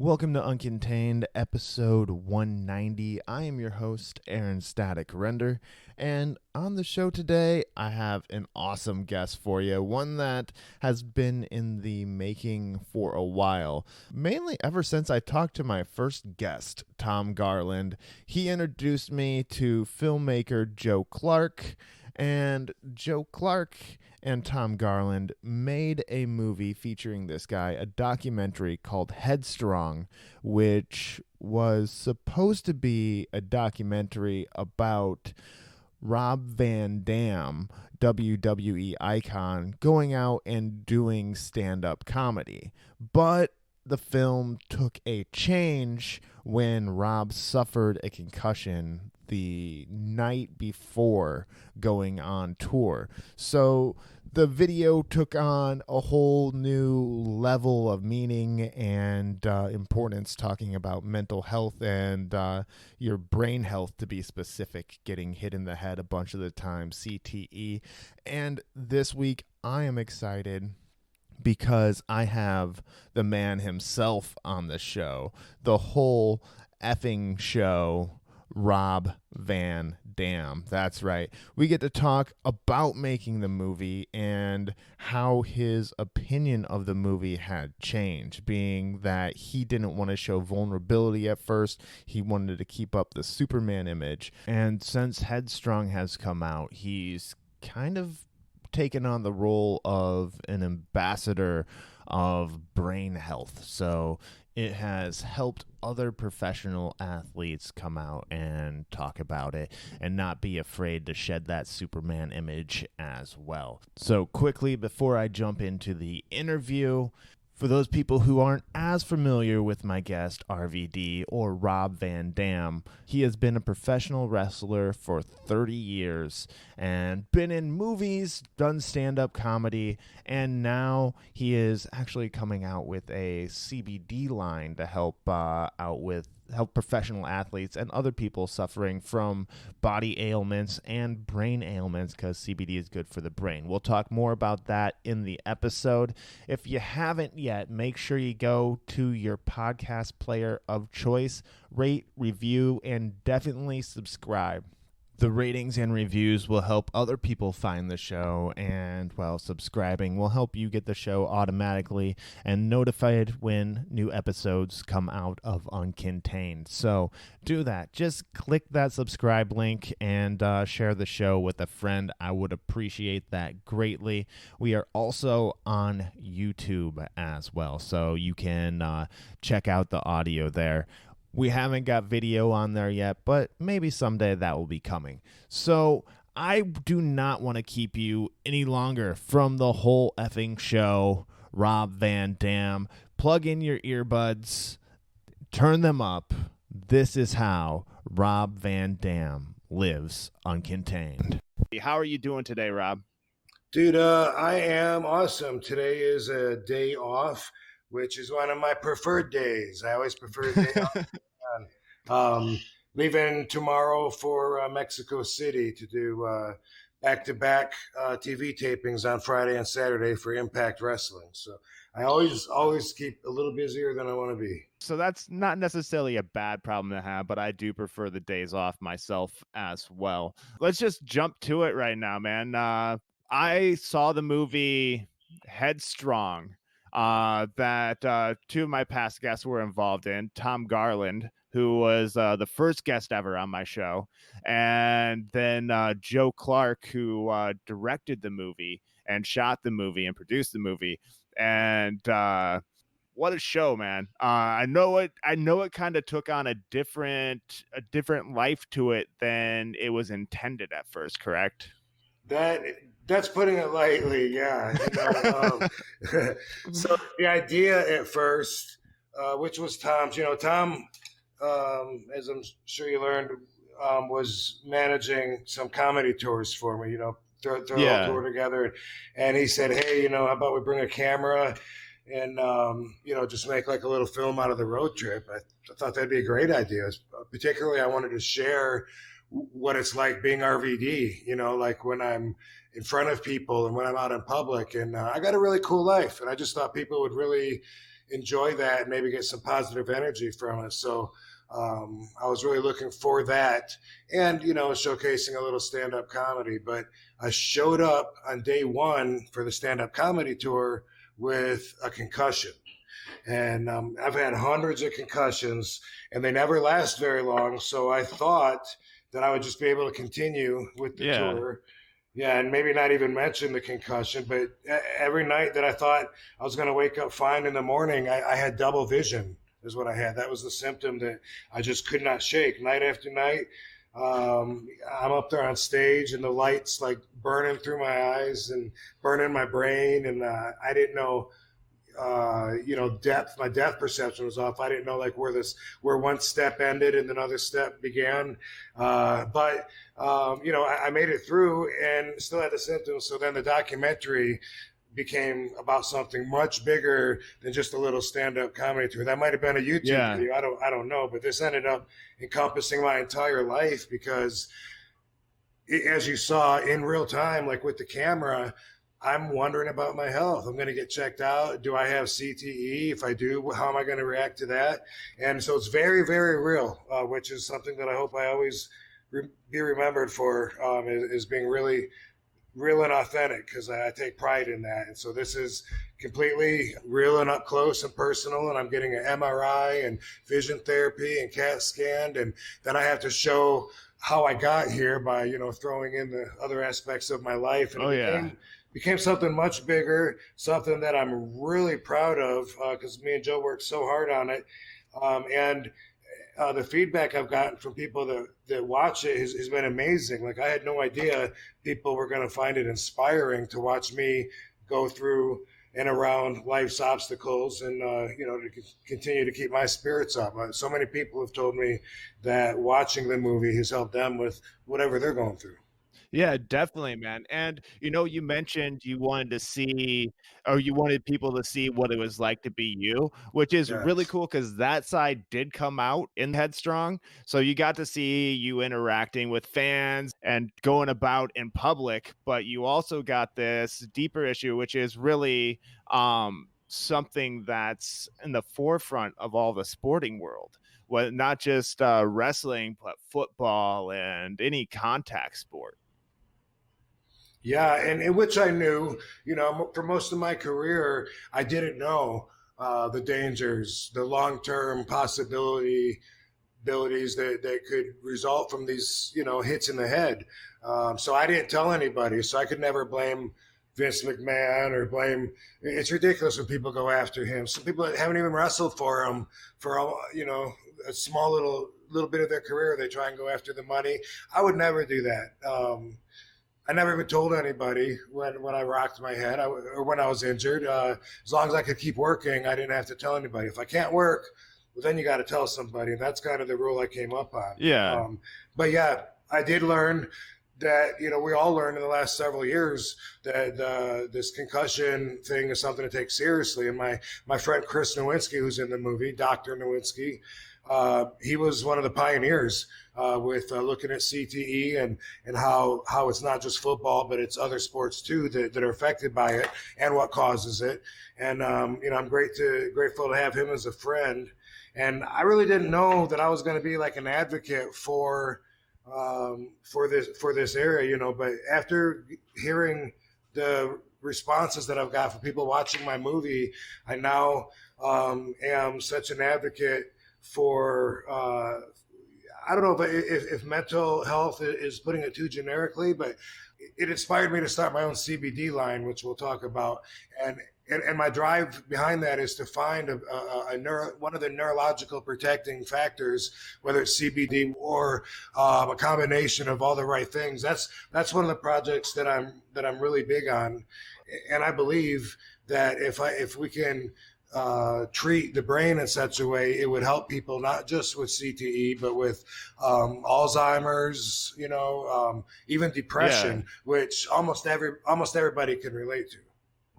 Welcome to Uncontained, episode 190. I am your host, Aaron Static Render, and on the show today, I have an awesome guest for you, one that has been in the making for a while, mainly ever since I talked to my first guest, Tom Garland. He introduced me to filmmaker Joe Clarke, and Joe Clarke and Tom Garland made a movie featuring this guy, a documentary called Headstrong, which was supposed to be a documentary about Rob Van Dam, WWE icon, going out and doing stand-up comedy. But the film took a change when Rob suffered a concussion the night before going on tour. So the video took on a whole new level of meaning and importance, talking about mental health and your brain health, to be specific, getting hit in the head a bunch of the time, CTE. And this week I am excited because I have the man himself on the show, the whole effing show, Rob Van Dam. That's right. We get to talk about making the movie and how his opinion of the movie had changed, being that he didn't want to show vulnerability at first. He wanted to keep up the Superman image. And since Headstrong has come out, he's kind of taken on the role of an ambassador of brain health. So it has helped other professional athletes come out and talk about it and not be afraid to shed that Superman image as well. So quickly, before I jump into the interview, for those people who aren't as familiar with my guest, RVD, or Rob Van Dam, he has been a professional wrestler for 30 years and been in movies, done stand-up comedy, and now he is actually coming out with a CBD line to help help professional athletes and other people suffering from body ailments and brain ailments, because CBD is good for the brain. We'll talk more about that in the episode. If you haven't yet, make sure you go to your podcast player of choice, rate, review, and definitely subscribe. The ratings and reviews will help other people find the show, and, well, subscribing will help you get the show automatically and notified when new episodes come out of Uncontained. So do that. Just click that subscribe link and share the show with a friend. I would appreciate that greatly. We are also on YouTube as well, so you can check out the audio there. We haven't got video on there yet, but maybe someday that will be coming. So I do not want to keep you any longer from the whole effing show. Rob Van Dam, plug in your earbuds, turn them up. This is how Rob Van Dam lives uncontained. How are you doing today, Rob? Dude, I am awesome. Today is a day off, which is one of my preferred days. I always prefer a day off. Leaving tomorrow for Mexico City to do back-to-back TV tapings on Friday and Saturday for Impact Wrestling. So I always keep a little busier than I want to be. So that's not necessarily a bad problem to have, but I do prefer the days off myself as well. Let's just jump to it right now, man. I saw the movie Headstrong that two of my past guests were involved in. Tom Garland, who was the first guest ever on my show, and then Joe Clarke, who directed the movie and shot the movie and produced the movie. And what a show, man. I know it kind of took on a different life to it than it was intended at first, correct? That's putting it lightly, yeah. So the idea at first, which was Tom's, Tom, as I'm sure you learned, was managing some comedy tours for me, throw a tour together. And he said, hey, how about we bring a camera and, just make like a little film out of the road trip. I thought that'd be a great idea. Particularly, I wanted to share what it's like being RVD, like when I'm in front of people and when I'm out in public. And I got a really cool life. And I just thought people would really enjoy that and maybe get some positive energy from it. So I was really looking for that, and showcasing a little stand-up comedy. But I showed up on day one for the stand-up comedy tour with a concussion, and I've had hundreds of concussions, and they never last very long. So I thought that I would just be able to continue with the Yeah. tour. Yeah, and maybe not even mention the concussion, but every night that I thought I was going to wake up fine in the morning, I had double vision, is what I had. That was the symptom that I just could not shake night after night. I'm up there on stage, and the lights like burning through my eyes and burning my brain, and I didn't know, depth. My depth perception was off. I didn't know like where one step ended and another step began. But I made it through and still had the symptoms. So then the documentary became about something much bigger than just a little stand-up comedy tour. That might have been a YouTube video. I don't know, but this ended up encompassing my entire life because, as you saw in real time, like with the camera, I'm wondering about my health. I'm going to get checked out. Do I have CTE? If I do, how am I going to react to that? And so it's very, very real, which is something that I hope I always be remembered for, is being really real and authentic, because I take pride in that. And so this is completely real and up close and personal. And I'm getting an MRI and vision therapy and CAT scanned. And then I have to show how I got here by, throwing in the other aspects of my life. And became something much bigger, something that I'm really proud of, because me and Joe worked so hard on it. And the feedback I've gotten from people that watch it has been amazing. Like, I had no idea people were going to find it inspiring to watch me go through and around life's obstacles, and to continue to keep my spirits up. So many people have told me that watching the movie has helped them with whatever they're going through. Yeah, definitely, man. And you mentioned you wanted to see, or you wanted people to see what it was like to be you, which is really Yes. cool because that side did come out in Headstrong. So you got to see you interacting with fans and going about in public, but you also got this deeper issue, which is really something that's in the forefront of all the sporting world. Well, not just wrestling, but football and any contact sport. Yeah, and in which I knew, for most of my career, I didn't know the dangers, the long-term abilities that could result from these, hits in the head. So I didn't tell anybody, so I could never blame Vince McMahon or blame. It's ridiculous when people go after him. Some people that haven't even wrestled for him for, a small little bit of their career, they try and go after the money. I would never do that. I never even told anybody when I rocked my head or when I was injured. As long as I could keep working, I didn't have to tell anybody. If I can't work, well, then you got to tell somebody. And that's kind of the rule I came up on. Yeah. But yeah, I did learn that, we all learned in the last several years that this concussion thing is something to take seriously. And my friend Chris Nowinski, who's in the movie, Dr. Nowinski, he was one of the pioneers with looking at CTE and how it's not just football, but it's other sports too that are affected by it and what causes it. And I'm grateful to have him as a friend. And I really didn't know that I was going to be like an advocate for this area, But after hearing the responses that I've got from people watching my movie, I now am such an advocate for. I don't know if mental health is putting it too generically, but it inspired me to start my own CBD line, which we'll talk about. And my drive behind that is to find one of the neurological protecting factors, whether it's CBD or a combination of all the right things. That's one of the projects that I'm really big on, and I believe that if we can treat the brain in such a way, it would help people not just with CTE, but with Alzheimer's, even depression, which almost everybody can relate to.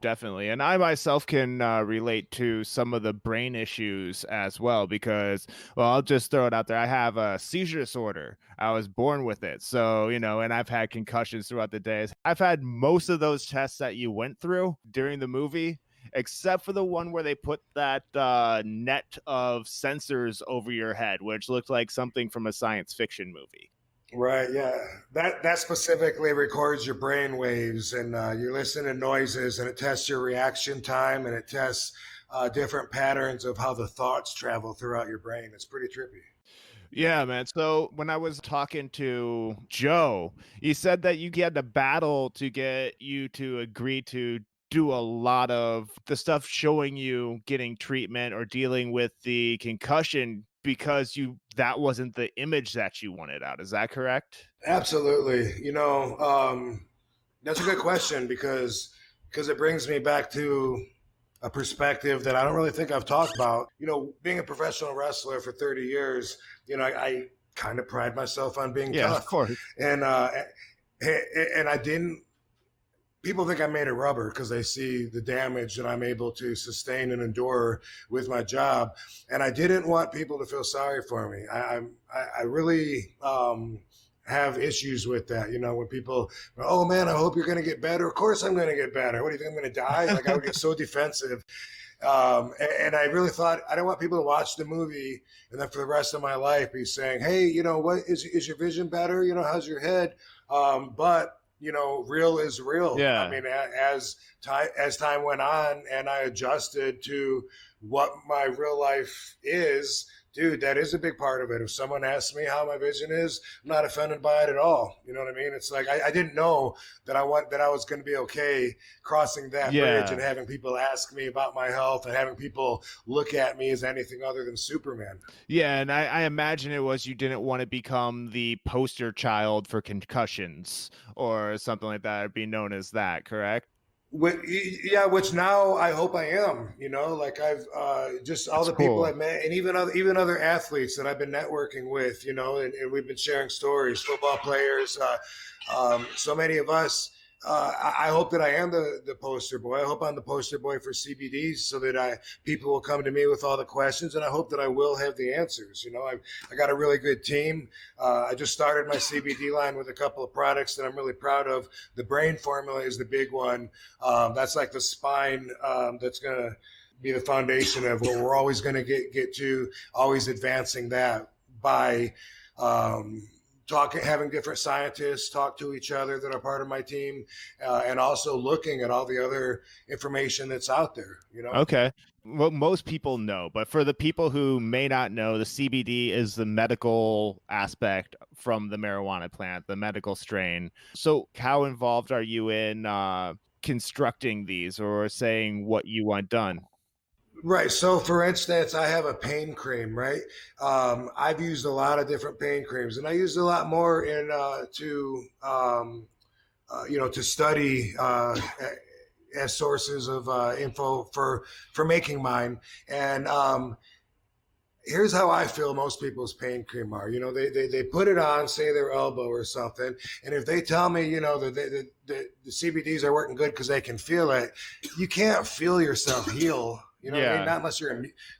Definitely. And I myself can relate to some of the brain issues as well because, well, I'll just throw it out there. I have a seizure disorder. I was born with it. So, and I've had concussions throughout the days. I've had most of those tests that you went through during the movie. except for the one where they put that net of sensors over your head, which looked like something from a science fiction movie. Right. Yeah. That specifically records your brain waves, and you listen to noises, and it tests your reaction time, and it tests different patterns of how the thoughts travel throughout your brain. It's pretty trippy. Yeah, man. So when I was talking to Joe, he said that you had to battle to get you to agree to do a lot of the stuff showing you getting treatment or dealing with the concussion because that wasn't the image that you wanted out. Is that correct? Absolutely. That's a good question because it brings me back to a perspective that I don't really think I've talked about. Being a professional wrestler for 30 years, I kind of pride myself on being Yeah, tough. of course. And I didn't. People think I made of rubber because they see the damage that I'm able to sustain and endure with my job, and I didn't want people to feel sorry for me. I really have issues with that. When people, oh man, I hope you're going to get better. Of course I'm going to get better. What do you think, I'm going to die? Like, I would get so defensive. And I really thought, I don't want people to watch the movie and then for the rest of my life be saying, hey, what is your vision better? How's your head? But real is real. Yeah. I mean, as time went on and I adjusted to what my real life is, dude, that is a big part of it. If someone asks me how my vision is, I'm not offended by it at all. You know what I mean? It's like I didn't know that I was going to be okay crossing that bridge and having people ask me about my health and having people look at me as anything other than Superman. Yeah, and I imagine it was you didn't want to become the poster child for concussions or something like that, or be known as that, correct? Which now I hope I am. Like I've just all the people I've met, and even other athletes that I've been networking with. And we've been sharing stories. Football players, so many of us. I hope that I am the poster boy. I hope I'm the poster boy for CBDs, so that people will come to me with all the questions, and I hope that I will have the answers. I got a really good team. I just started my CBD line with a couple of products that I'm really proud of. The brain formula is the big one. That's like the spine. That's gonna be the foundation of what we're always going to get to. Always advancing that by. Having different scientists talk to each other that are part of my team, and also looking at all the other information that's out there. Okay. Well, most people know, but for the people who may not know, the CBD is the medical aspect from the marijuana plant, the medical strain. So how involved are you in constructing these or saying what you want done? Right. So, for instance, I have a pain cream. Right. I've used a lot of different pain creams, and I used a lot more to study as sources of info for making mine. And here's how I feel most people's pain cream are. They put it on, say their elbow or something, and if they tell me, that the CBDs are working good because they can feel it, you can't feel yourself heal. What I mean? Not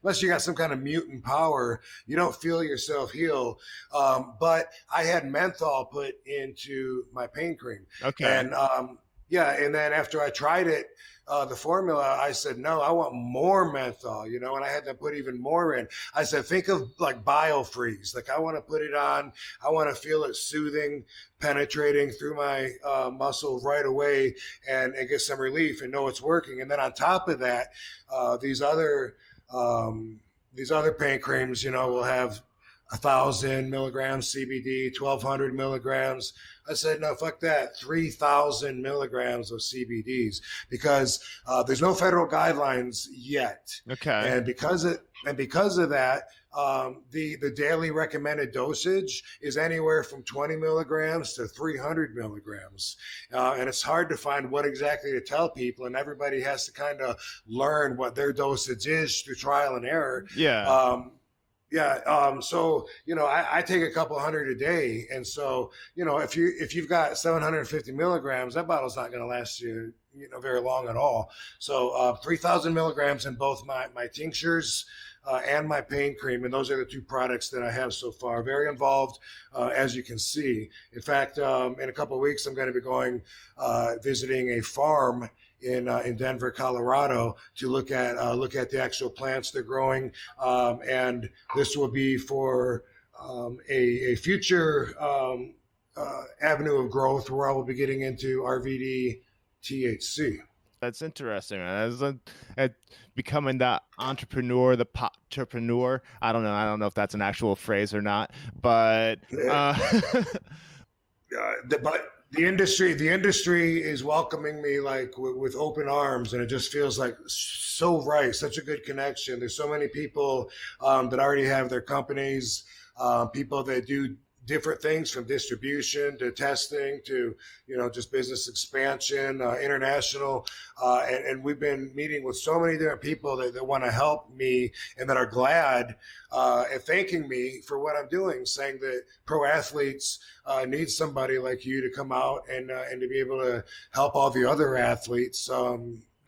unless you got some kind of mutant power, you don't feel yourself heal. But I had menthol put into my pain cream. Okay. And and then after I tried it, the formula, I said, no, I want more menthol, and I had to put even more in. I said, think of like biofreeze. Like, I want to put it on. I want to feel it soothing, penetrating through my muscle right away and get some relief and know it's working. And then on top of that, these other pain creams, will have 1,000 milligrams CBD, 1,200 milligrams. I said, no, fuck that. 3,000 milligrams of CBDs, because there's no federal guidelines yet. Okay. And because of that, the daily recommended dosage is anywhere from 20 milligrams to 300 milligrams. And it's hard to find what exactly to tell people. And everybody has to kind of learn what their dosage is through trial and error. Yeah. So, I take a couple hundred a day. And so, if you've got 750 milligrams, that bottle's not going to last you, very long at all. So, 3,000 milligrams in both my tinctures, and my pain cream. And those are the two products that I have so far. Very involved, as you can see. In fact, in a couple of weeks, I'm going to be going, visiting a farm in Denver, Colorado, to look at the actual plants they're growing, and this will be for a future avenue of growth where I will be getting into RVD THC. That's interesting, man. Becoming the entrepreneur, the entrepreneur. I don't know. I don't know if that's an actual phrase or not, but But the industry is welcoming me like with open arms, and it just feels like so right. Such a good connection. There's so many people that already have their companies, people that do different things from distribution to testing to just business expansion, international, and we've been meeting with so many different people that want to help me and that are glad and thanking me for what I'm doing, saying that pro athletes need somebody like you to come out and to be able to help all the other athletes.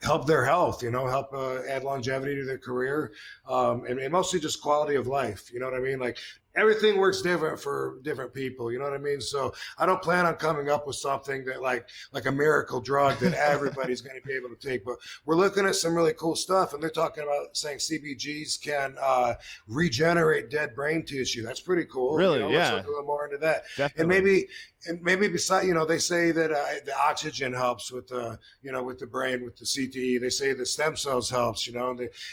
Help their health, help add longevity to their career, and mostly just quality of life. You know what I mean? Like everything works different for different people. You know what I mean? So I don't plan on coming up with something that like a miracle drug that everybody's going to be able to take. But we're looking at some really cool stuff, and they're talking about saying CBGs can regenerate dead brain tissue. That's pretty cool. Really, yeah. Let's look a little more into that. Definitely. And maybe besides, they say that the oxygen helps with the, with the brain, with the CTE. They say the stem cells helps,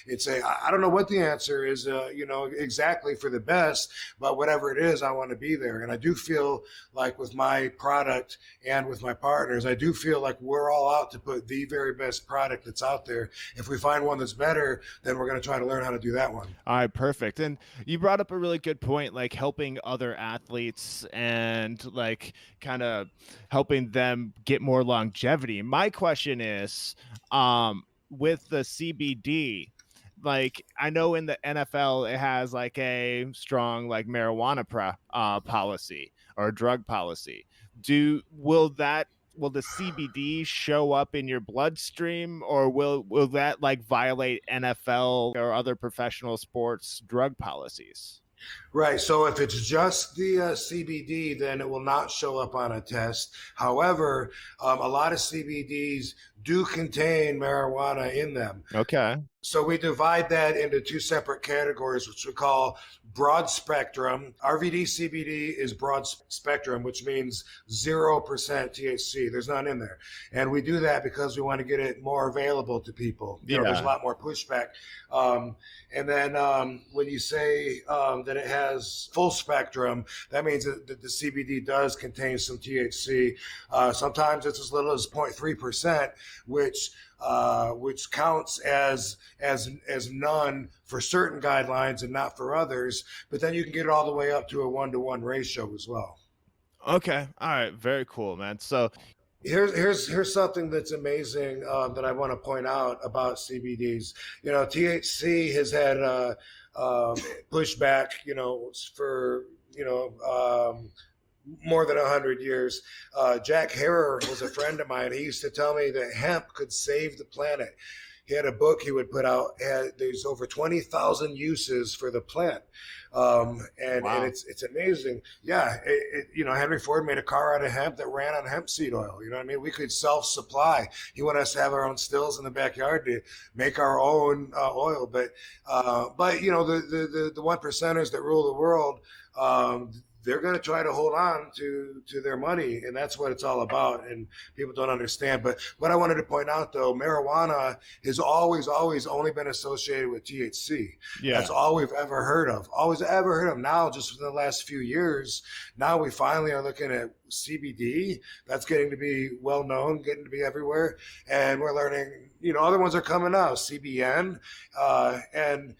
It's I don't know what the answer is, exactly for the best, but whatever it is, I want to be there. And I do feel like with my product and with my partners, I do feel like we're all out to put the very best product that's out there. If we find one that's better, then we're going to try to learn how to do that one. All right, perfect. And you brought up a really good point, like helping other athletes and like kind of helping them get more longevity. My question is, with the CBD, like I know in the NFL it has like a strong like marijuana policy or drug policy. Will the CBD show up in your bloodstream, or will that like violate NFL or other professional sports drug policies? Right. So if it's just the CBD, then it will not show up on a test. However, a lot of CBDs do contain marijuana in them. Okay. So we divide that into two separate categories, which we call broad spectrum. RVD CBD is broad spectrum, which means 0% THC. There's none in there. And we do that because we want to get it more available to people. There's a lot more pushback. And then when you say that it has full spectrum, that means that the CBD does contain some THC. Sometimes it's as little as 0.3%, which counts as none for certain guidelines and not for others. But then you can get it all the way up to a 1-to-1 ratio as well. Okay. All right. Very cool, man. So here's something that's amazing that I want to point out about CBDs. THC has had pushback, for more than 100 years. Jack Herer was a friend of mine. He used to tell me that hemp could save the planet. He had a book he would put out. There's over 20,000 uses for the plant. Wow. And it's amazing. Yeah. Henry Ford made a car out of hemp that ran on hemp seed oil. You know what I mean? We could self-supply. He wanted us to have our own stills in the backyard to make our own oil. But the one percenters that rule the world, they're going to try to hold on to their money, and that's what it's all about, and people don't understand. But what I wanted to point out, though, marijuana has always only been associated with THC. Yeah. That's all we've ever heard of. Now, just within the last few years, now we finally are looking at CBD. That's getting to be well known, getting to be everywhere, and we're learning, other ones are coming out, CBN, and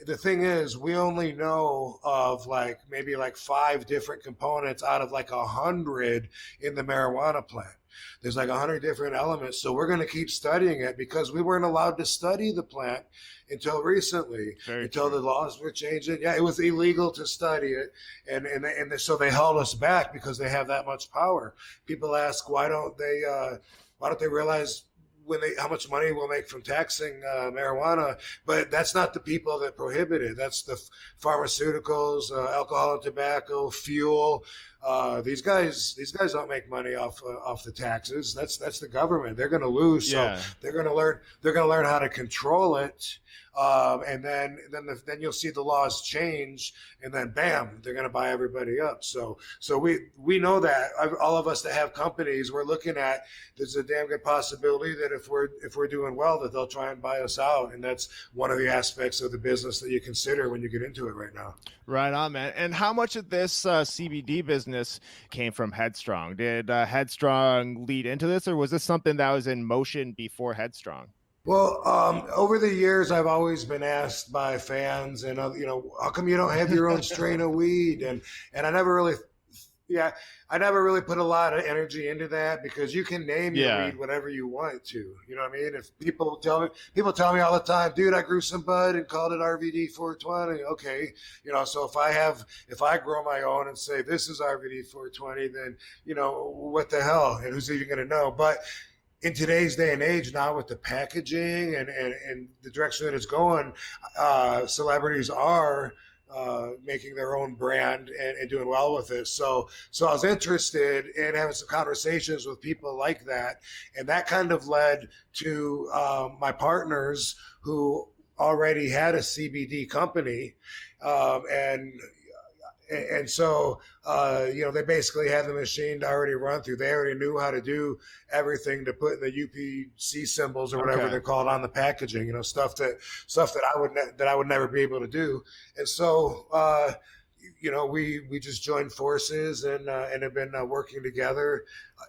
the thing is, we only know of maybe 5 different components out of 100 in the marijuana plant. There's 100 different elements. So we're going to keep studying it because we weren't allowed to study the plant until recently, until the laws were changing. Yeah, it was illegal to study it. And so they held us back because they have that much power. People ask, why don't they realize how much money we'll make from taxing marijuana, but that's not the people that prohibit it. That's the pharmaceuticals, alcohol and tobacco, fuel. These guys don't make money off the taxes. That's the government. They're going to lose, so they're going to learn how to control it. And then you'll see the laws change, and then bam, they're going to buy everybody up. So we know that all of us that have companies, we're looking at, there's a damn good possibility that if we're doing well, that they'll try and buy us out, and that's one of the aspects of the business that you consider when you get into it right now. Right on, man. And how much of this CBD business came from Headstrong? Did Headstrong lead into this, or was this something that was in motion before Headstrong? Well, over the years, I've always been asked by fans, and how come you don't have your own strain of weed? And I never really, I never really put a lot of energy into that, because you can name your weed whatever you want to. You know what I mean? If people tell me all the time, dude, I grew some bud and called it RVD 420. Okay, so if I grow my own and say this is RVD 420, then what the hell? And who's even going to know? But in today's day and age, now with the packaging and the direction that it's going, celebrities are making their own brand and doing well with it. So I was interested in having some conversations with people like that. And that kind of led to my partners who already had a CBD company. And so, they basically had the machine to already run through. They already knew how to do everything to put in the UPC symbols or whatever they're called on the packaging. Stuff that I would never be able to do. And so, we just joined forces and have been working together.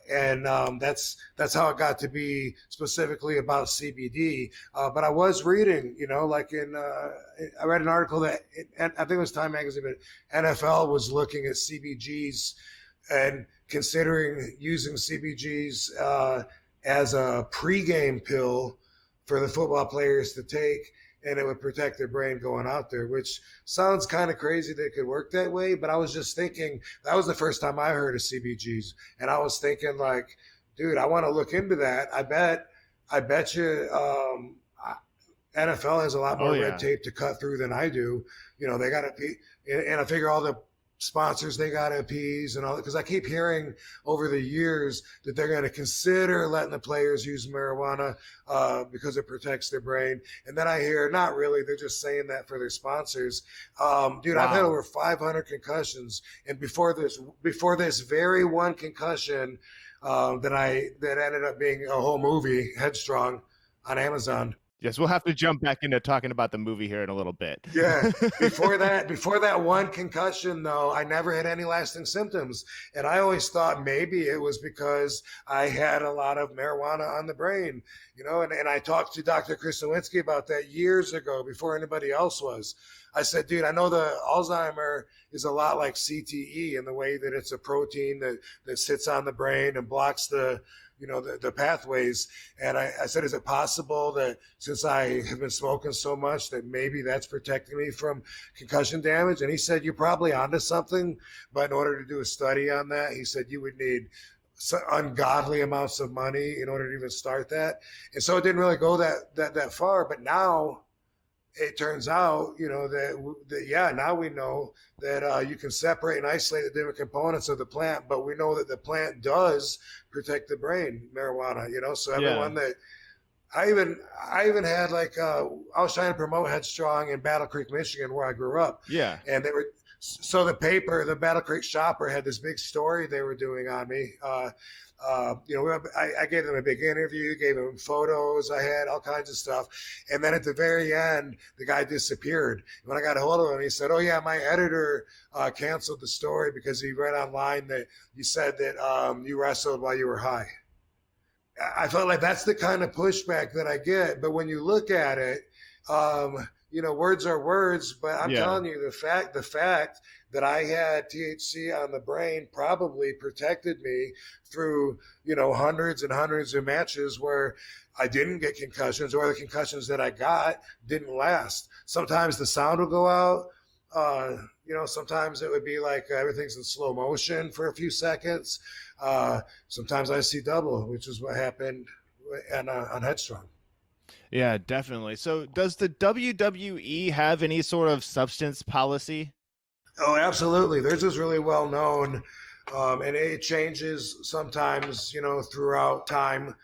And that's how it got to be specifically about CBD. But I was reading, I read an article that, I think it was Time Magazine, but NFL was looking at CBGs and considering using CBGs as a pregame pill for the football players to take, and it would protect their brain going out there, which sounds kind of crazy that it could work that way. But I was just thinking, that was the first time I heard of CBGs. And I was thinking, like, dude, I want to look into that. I bet you NFL has a lot more red tape to cut through than I do. They got to be, and I figure all the sponsors they got to appease and all that, because I keep hearing over the years that they're going to consider letting the players use marijuana because it protects their brain, and then I hear not really, they're just saying that for their sponsors. Dude, wow. I've had over 500 concussions, and before this very one concussion that ended up being a whole movie, Headstrong, on Amazon. Yes, we'll have to jump back into talking about the movie here in a little bit. Yeah. Before that one concussion, though, I never had any lasting symptoms. And I always thought maybe it was because I had a lot of marijuana on the brain, and I talked to Dr. Chris Nowinski about that years ago before anybody else was. I said, dude, I know the Alzheimer is a lot like CTE in the way that it's a protein that sits on the brain and blocks the pathways. And I said, is it possible that since I have been smoking so much that maybe that's protecting me from concussion damage? And he said, you're probably onto something, but in order to do a study on that, he said you would need ungodly amounts of money in order to even start that. And so it didn't really go that far. But now it turns out, now we know that you can separate and isolate the different components of the plant, but we know that the plant does protect the brain, marijuana, so everyone that I even had, like, I was trying to promote Headstrong in Battle Creek, Michigan, where I grew up. Yeah. And the Battle Creek Shopper had this big story they were doing on me. I gave them a big interview, gave them photos, I had all kinds of stuff. And then at the very end, the guy disappeared. When I got a hold of him, he said, oh yeah, my editor canceled the story because he read online that you said that you wrestled while you were high. I felt like that's the kind of pushback that I get. But when you look at it, words are words, but I'm telling you, the fact that I had THC on the brain probably protected me through, hundreds and hundreds of matches where I didn't get concussions, or the concussions that I got didn't last. Sometimes the sound will go out. Sometimes it would be like everything's in slow motion for a few seconds. Sometimes I see double, which is what happened and on Headstrong. Yeah, definitely. So, does the WWE have any sort of substance policy? Oh, absolutely. Theirs is really well known, and it changes sometimes, throughout time.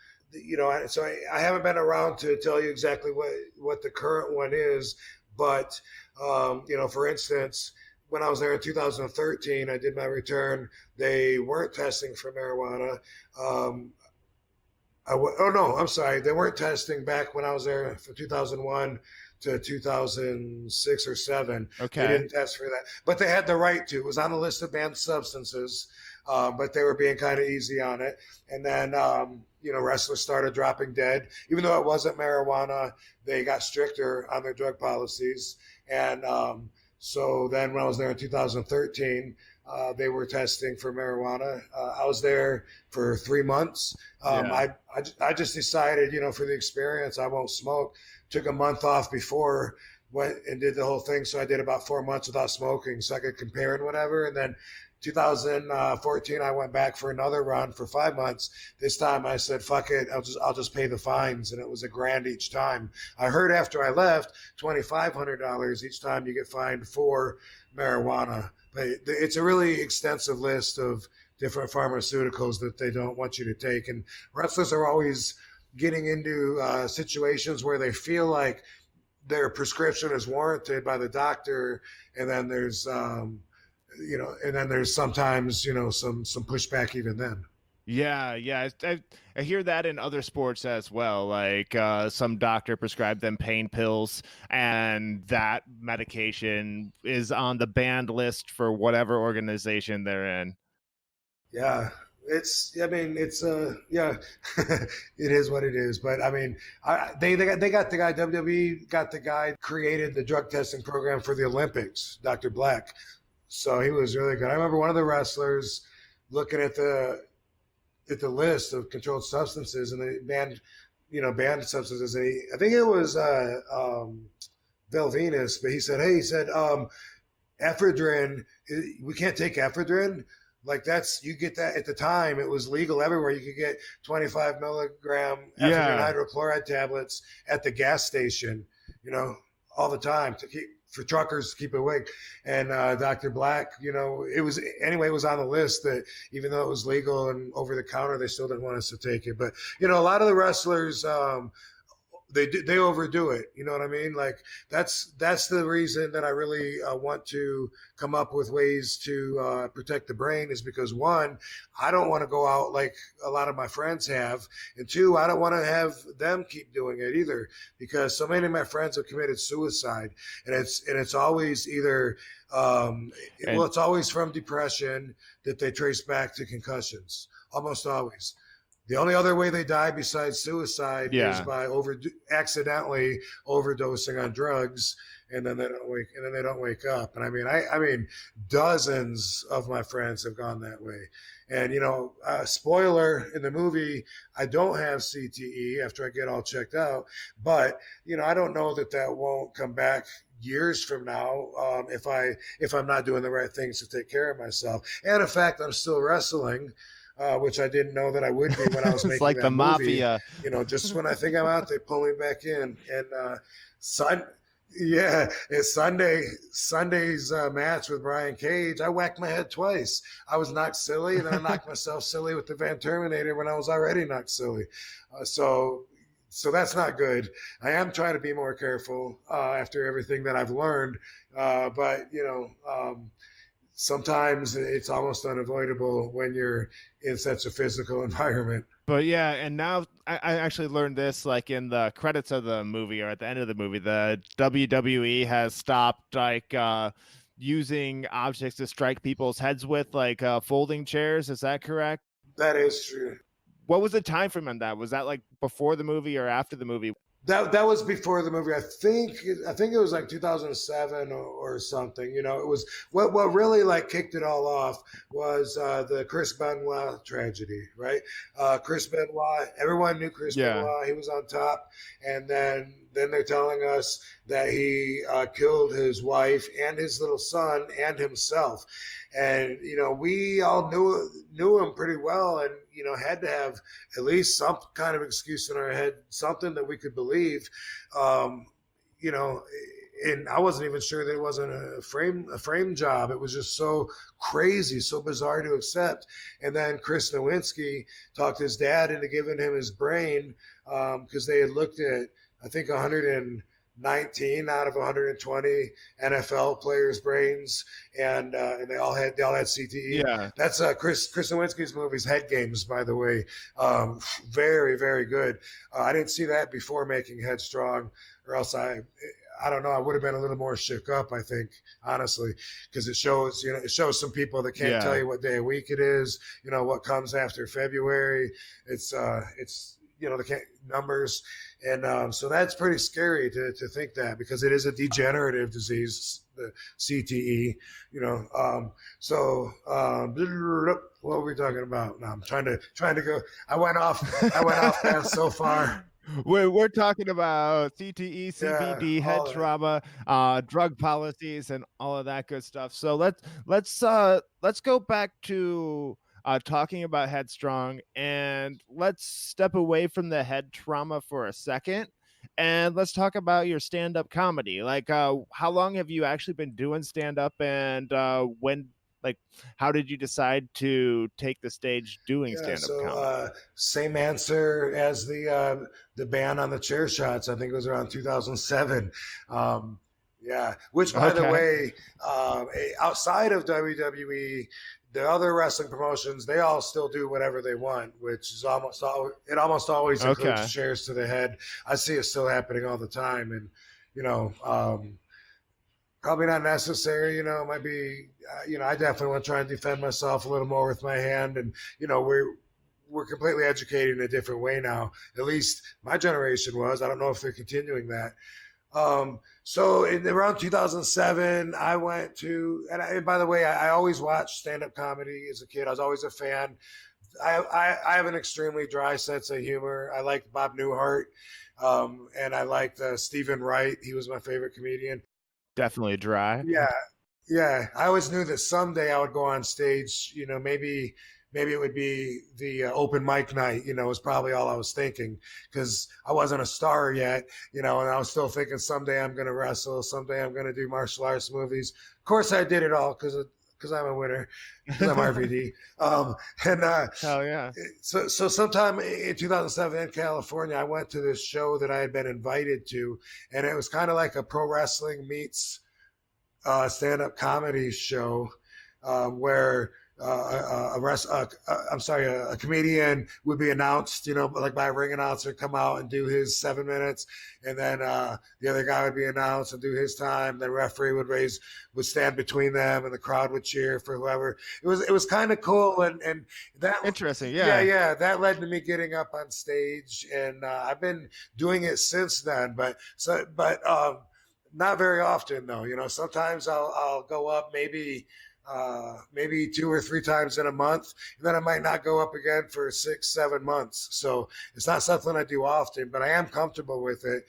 So I haven't been around to tell you exactly what the current one is, but for instance, when I was there in 2013, I did my return. They weren't testing for marijuana. Um, oh no, I'm sorry. They weren't testing back when I was there from 2001 to 2006 or seven. They Okay. didn't test for that, but they had the right to. It was on the list of banned substances, but they were being kind of easy on it. And then wrestlers started dropping dead, even though it wasn't marijuana. They got stricter on their drug policies, and so then when I was there in 2013. They were testing for marijuana. I was there for 3 months. Yeah. I just decided, for the experience, I won't smoke. Took a month off before, went and did the whole thing. So I did about 4 months without smoking, so I could compare and whatever. And then 2014, I went back for another run for 5 months. This time I said, "Fuck it, I'll just pay the fines," and it was $1,000 each time. I heard after I left, $2,500 each time you get fined for marijuana. But it's a really extensive list of different pharmaceuticals that they don't want you to take, and wrestlers are always getting into situations where they feel like their prescription is warranted by the doctor, and then there's sometimes some pushback even then. Yeah, yeah. I hear that in other sports as well. Like some doctor prescribed them pain pills, and that medication is on the banned list for whatever organization they're in. Yeah, yeah, it is what it is. But I mean, they got the guy, WWE got the guy created the drug testing program for the Olympics, Dr. Black. So he was really good. I remember one of the wrestlers looking at the list of controlled substances, and they banned substances. And I think it was Val Venus, but he said, "Hey," he said, ephedrine, we can't take ephedrine. Like you get that at the time. It was legal everywhere. You could get 25 milligram ephedrine hydrochloride tablets at the gas station, all the time for truckers to keep awake. And Dr. Black, it was on the list that even though it was legal and over the counter, they still didn't want us to take it. But a lot of the wrestlers, they overdo it. You know what I mean? Like that's the reason that I really want to come up with ways to protect the brain, is because one, I don't want to go out like a lot of my friends have, and two, I don't want to have them keep doing it either, because so many of my friends have committed suicide, and it's always either it's always from depression that they trace back to concussions, almost always. The only other way they die besides suicide is by accidentally overdosing on drugs, and then they don't wake up. And I mean, dozens of my friends have gone that way. And spoiler in the movie, I don't have CTE after I get all checked out, but I don't know that won't come back years from now if I'm not doing the right things to take care of myself. And in fact, I'm still wrestling. Which I didn't know that I would be when I was It's making like that the movie. mafia. Just when I think I'm out, they pull me back in. And it's Sunday's match with Brian Cage. I whacked my head twice. I was knocked silly, and then I knocked myself silly with the Van Terminator when I was already knocked silly. So that's not good. I am trying to be more careful after everything that I've learned. But sometimes it's almost unavoidable when you're in such a physical environment. But yeah, and now I actually learned this like in the credits of the movie or at the end of the movie. The WWE has stopped using objects to strike people's heads with, like folding chairs. Is that correct? That is true. What was the time frame on that? Was that like before the movie or after the movie? That was before the movie. I think it was like 2007 or something. It was what really like kicked it all off was the Chris Benoit tragedy, right? Chris Benoit, everyone knew Chris Benoit. He was on top, and then then they're telling us that he killed his wife and his little son and himself. And we all knew him pretty well, and had to have at least some kind of excuse in our head, something that we could believe. Um, you know, and I wasn't even sure that it wasn't a frame job. It was just so crazy, so bizarre to accept. And then Chris Nowinski talked his dad into giving him his brain because they had looked at, I think, 119 out of 120 NFL players' brains, and they all had CTE. Yeah. That's Chris Nowinski's movies, Head Games, by the way. Very, very good. I didn't see that before making Headstrong, or else I don't know. I would have been a little more shook up, I think, honestly, because it shows some people that can't tell you what day of week it is, what comes after February. It's the numbers. And so that's pretty scary to think that, because it is a degenerative disease, the CTE, what were we talking about? No, I'm trying to go. I went off path so far. We're talking about CTE, CBD, head trauma, drug policies, and all of that good stuff. So let's go back to talking about Headstrong, and let's step away from the head trauma for a second, and let's talk about your stand-up comedy. Like, how long have you actually been doing stand-up, and how did you decide to take the stage doing stand-up comedy? Same answer as the ban on the chair shots. I think it was around 2007. Which, by the way, outside of WWE, the other wrestling promotions, they all still do whatever they want, which is almost always includes chairs to the head. I see it still happening all the time, and probably not necessary. It might be. I definitely want to try and defend myself a little more with my hand, and we're completely educated in a different way now. At least my generation was. I don't know if they're continuing that. So in around 2007, I went to, and by the way, I always watched stand-up comedy as a kid. I was always a fan. I have an extremely dry sense of humor. I liked Bob Newhart, and I liked Stephen Wright. He was my favorite comedian. Definitely dry. Yeah. I always knew that someday I would go on stage. Maybe it would be the open mic night. Was probably all I was thinking, because I wasn't a star yet. And I was still thinking someday I'm going to wrestle. Someday I'm going to do martial arts movies. Of course, I did it all because I'm a winner. Because I'm RVD. Hell yeah. So sometime in 2007 in California, I went to this show that I had been invited to, and it was kind of like a pro wrestling meets stand-up comedy show, where a comedian would be announced, like by a ring announcer, come out and do his 7 minutes, and then the other guy would be announced and do his time. The referee would stand between them, and the crowd would cheer for whoever. It was kind of cool, and that interesting. Yeah. That led to me getting up on stage, and I've been doing it since then. But not very often though. Sometimes I'll go up maybe 2 or 3 times in a month, and then I might not go up again for 6-7 months. So it's not something I do often, but I am comfortable with it.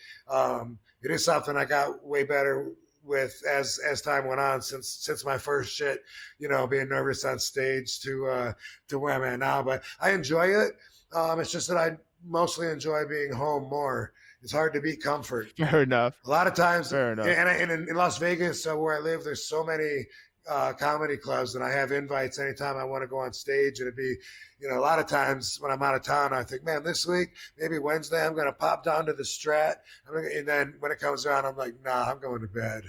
It is something I got way better with as time went on, since my first shit, being nervous on stage to where I'm at now. But I enjoy it. It's just that I mostly enjoy being home more. It's hard to beat comfort. Fair enough. A lot of times, Fair enough. And in Las Vegas, where I live, there's so many comedy clubs, and I have invites anytime I want to go on stage. And it'd be, a lot of times when I'm out of town, I think, man, this week, maybe Wednesday, I'm going to pop down to the Strat. And then when it comes around, I'm like, nah, I'm going to bed.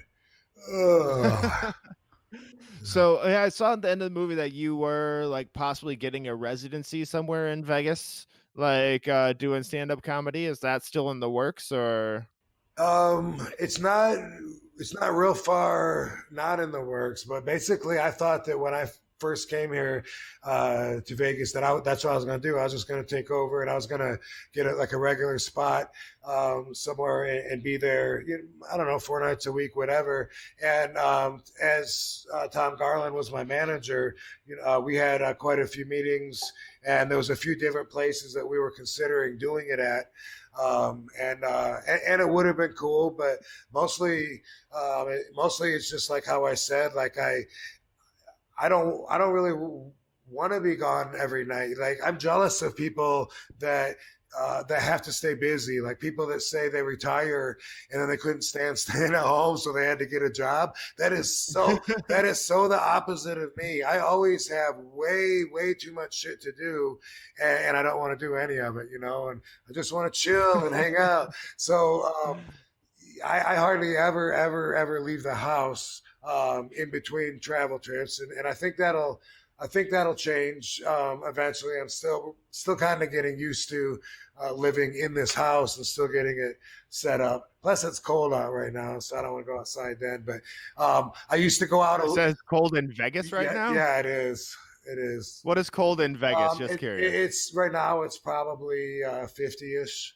So I saw at the end of the movie that you were like possibly getting a residency somewhere in Vegas, like doing stand-up comedy. Is that still in the works, or? It's not real far, not in the works, but basically I thought that when I first came here to Vegas that's what I was going to do. I was just going to take over, and I was going to get like a regular spot somewhere and be there. I don't know, 4 nights a week, whatever. And as Tom Garland was my manager, we had quite a few meetings, and there was a few different places that we were considering doing it at. And it would have been cool, but mostly it's just like how I said, like I don't really want to be gone every night. Like, I'm jealous of people that have to stay busy, like people that say they retire and then they couldn't stand staying at home, so they had to get a job. That is so the opposite of me. I always have way too much shit to do, and I don't want to do any of it, and I just want to chill and hang out. So I hardly ever leave the house in between travel trips, and I think that'll change eventually. I'm still kind of getting used to living in this house and still getting it set up. Plus, it's cold out right now, so I don't want to go outside then. But I used to go out. It says cold in Vegas right now? Yeah, it is. It is. What is cold in Vegas? Just curious. It's right now. It's probably 50-ish.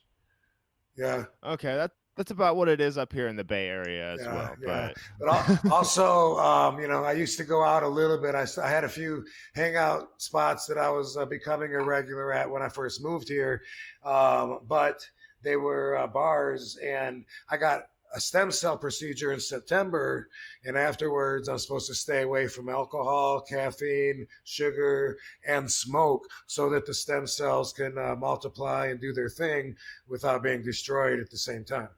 Yeah. Okay, that's about what it is up here in the Bay Area as well. Yeah. But also, I used to go out a little bit. I had a few hangout spots that I was becoming a regular at when I first moved here, but they were bars, and I got a stem cell procedure in September, and afterwards I'm supposed to stay away from alcohol, caffeine, sugar, and smoke so that the stem cells can multiply and do their thing without being destroyed at the same time.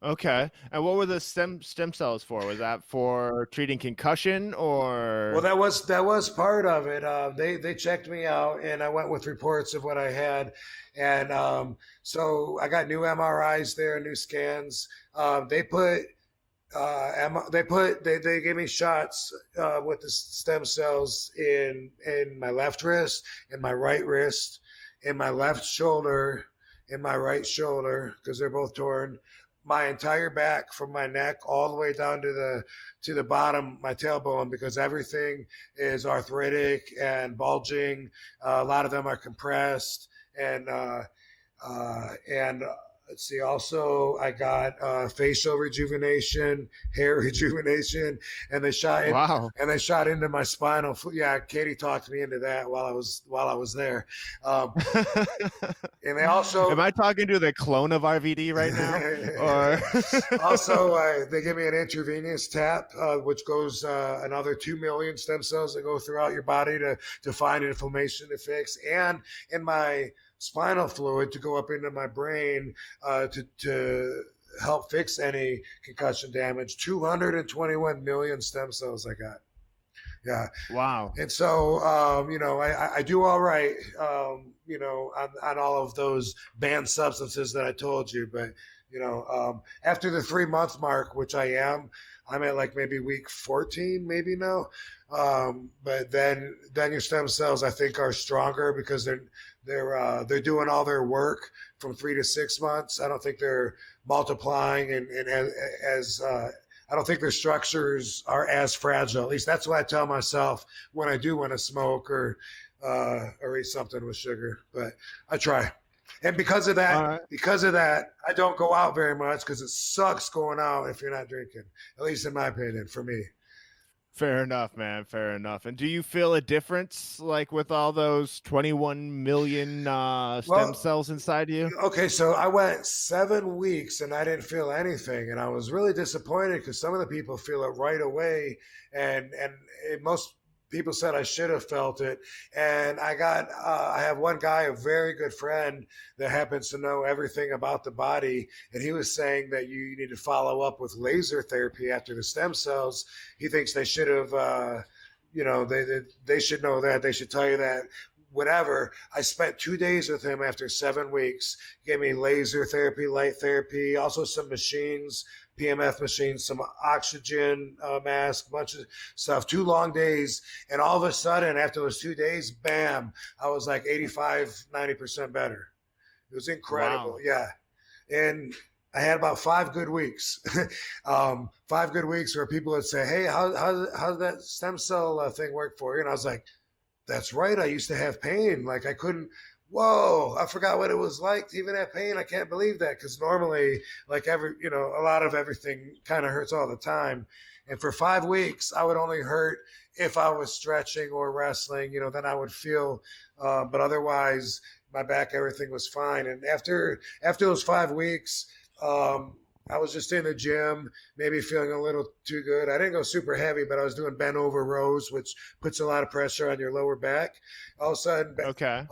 Okay. And what were the stem cells for? Was that for treating concussion, or? Well, that was part of it. They checked me out, and I went with reports of what I had, and so I got new MRIs there, new scans. They gave me shots with the stem cells in my left wrist, in my right wrist, in my left shoulder, in my right shoulder, because they're both torn. My entire back, from my neck all the way down to the bottom, my tailbone, because everything is arthritic and bulging. A lot of them are compressed, and let's see. Also, I got facial rejuvenation, hair rejuvenation, and they shot. Wow. And they shot into my spinal. Yeah, Katie talked me into that while I was there. And they also. Am I talking to the clone of RVD right now? Or also, they give me an intravenous tap, which goes another 2 million stem cells that go throughout your body to find inflammation to fix, and in my spinal fluid to go up into my brain to help fix any concussion damage. 221 million stem cells I got. Yeah. Wow. And so, I do all right, on all of those banned substances that I told you. But, after the 3-month mark, which I'm at like maybe week 14, maybe now. But then your stem cells, I think, are stronger because they're doing all their work from 3 to 6 months. I don't think they're multiplying and as I don't think their structures are as fragile. At least that's what I tell myself when I do want to smoke or eat something with sugar. But I try. And because of that, I don't go out very much because it sucks going out if you're not drinking, at least in my opinion, for me. Fair enough, man. Fair enough. And do you feel a difference, like with all those 21 million stem cells inside you? Okay, so I went 7 weeks and I didn't feel anything, and I was really disappointed because some of the people feel it right away, and most people said I should have felt it. And I have one guy, a very good friend that happens to know everything about the body. And he was saying that you need to follow up with laser therapy after the stem cells. He thinks they should have, they should know that. They should tell you that. Whatever. I spent 2 days with him after 7 weeks. He gave me laser therapy, light therapy, also some machines, PMF machines, some oxygen mask, a bunch of stuff. 2 long days. And all of a sudden, after those 2 days, bam, I was like 85, 90% better. It was incredible. Wow. Yeah. And I had about 5 good weeks, 5 good weeks where people would say, "Hey, how did that stem cell thing work for you?" And I was like, "That's right. I used to have pain. Like I couldn't. Whoa, I forgot what it was like to even have pain. I can't believe that because normally, like a lot of everything kind of hurts all the time. And for 5 weeks, I would only hurt if I was stretching or wrestling. Then I would feel, but otherwise, my back, everything was fine. And after those 5 weeks, um, I was just in the gym, maybe feeling a little too good. I didn't go super heavy, but I was doing bent over rows, which puts a lot of pressure on your lower back. All of a sudden, Okay.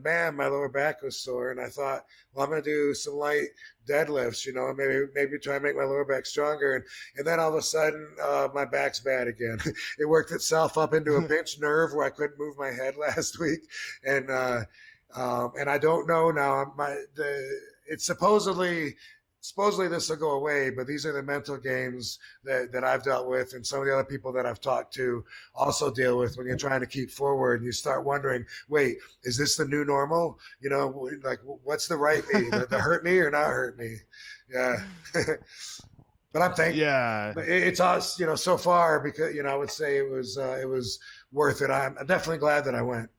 bam, my lower back was sore, and I thought, well, I'm going to do some light deadlifts, maybe try and make my lower back stronger. And then all of a sudden, my back's bad again. It worked itself up into a pinched nerve where I couldn't move my head last week, and I don't know now. It's supposedly this will go away, but these are the mental games that I've dealt with, and some of the other people that I've talked to also deal with when you're trying to keep forward and you start wondering, wait, is this the new normal? Like what's the right me, the hurt me or not hurt me? Yeah. But I'm thankful. Yeah. It's us, so far, because, I would say it was worth it. I'm definitely glad that I went.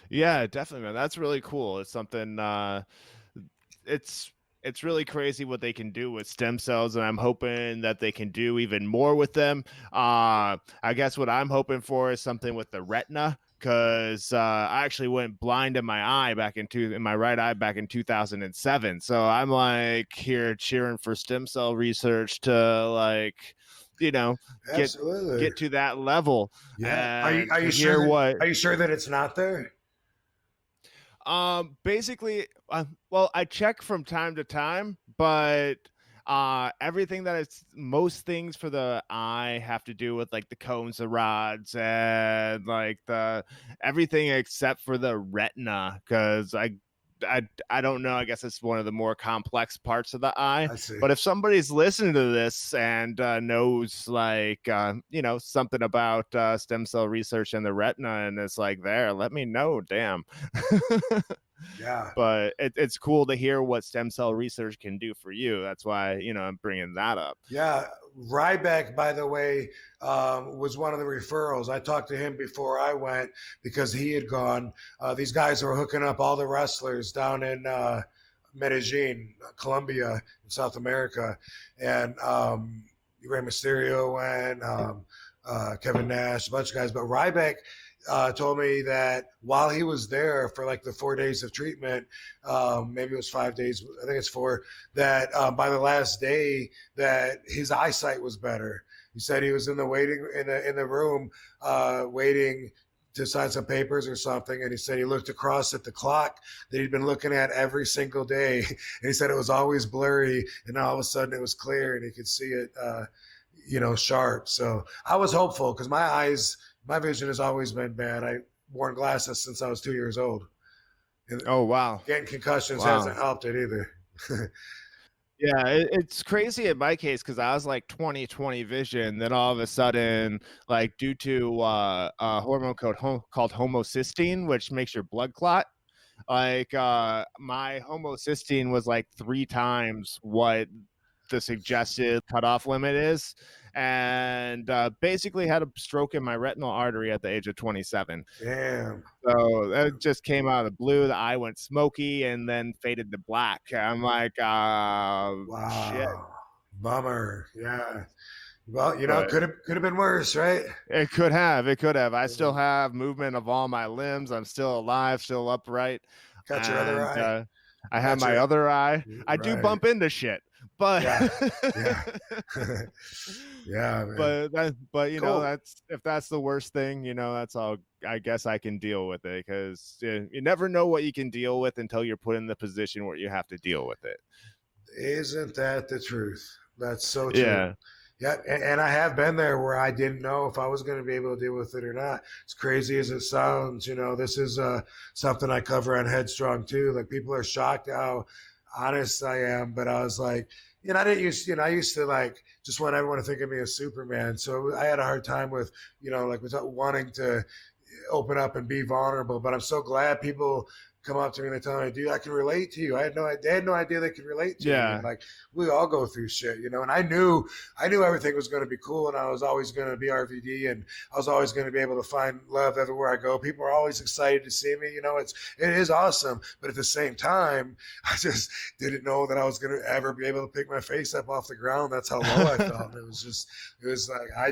Yeah, definitely, man. That's really cool. It's something, it's really crazy what they can do with stem cells, and I'm hoping that they can do even more with them. I guess what I'm hoping for is something with the retina, because I actually went blind in my my right eye back in 2007. So I'm like here cheering for stem cell research to like, get to that level. Yeah. Are you sure that it's not there? Basically, well, I check from time to time, but everything that is most things for the eye have to do with like the cones, the rods, and like the everything except for the retina, because I don't know. I guess it's one of the more complex parts of the eye. I see. But if somebody's listening to this and knows like something about stem cell research and the retina and it's like there, let me know. Damn. Yeah. But it's cool to hear what stem cell research can do for you. That's why I'm bringing that up. Yeah. Ryback, by the way, was one of the referrals. I talked to him before I went because he had gone. These guys were hooking up all the wrestlers down in Medellin, Colombia, in South America. And Rey Mysterio went, Kevin Nash, a bunch of guys. But Ryback told me that while he was there for like the 4 days of treatment, maybe it was 5 days, I think it's 4, that by the last day that his eyesight was better. He said he was in the room waiting to sign some papers or something, and he said he looked across at the clock that he'd been looking at every single day, and he said it was always blurry, and all of a sudden it was clear and he could see it sharp. So I was hopeful because my vision has always been bad. I worn glasses since I was 2 years old. And oh, wow. Getting concussions hasn't helped it either. Yeah, it's crazy in my case because I was like 20/20 vision. Then all of a sudden, like due to a hormone called homocysteine, which makes your blood clot, like my homocysteine was like 3 times what the suggested cutoff limit is, and basically had a stroke in my retinal artery at the age of 27. Damn. So that just came out of the blue. The eye went smoky and then faded to black. I'm like, wow, shit. Bummer. Yeah. Well, could have been worse, right? It could have. I still have movement of all my limbs. I'm still alive, still upright. Got your other eye. I have my other eye. I do bump into shit, but yeah. Yeah, man. but Cool. if that's the worst thing, that's all. I guess I can deal with it because you never know what you can deal with until you're put in the position where you have to deal with it. Isn't that the truth? That's so true. Yeah. Yeah, and I have been there where I didn't know if I was going to be able to deal with it or not. As crazy as it sounds, this is something I cover on Headstrong too. Like people are shocked how honest I am, but I was like, I used to like just want everyone to think of me as Superman. So I had a hard time with, like without wanting to open up and be vulnerable. But I'm so glad people come up to me and they tell me, dude, I can relate to you. They had no idea they could relate to me. Yeah. And like, we all go through shit, you know, and I knew everything was going to be cool, and I was always going to be RVD, and I was always going to be able to find love everywhere I go. People are always excited to see me. You know, it is awesome. But at the same time, I just didn't know that I was going to ever be able to pick my face up off the ground. That's how low I felt. It was like, I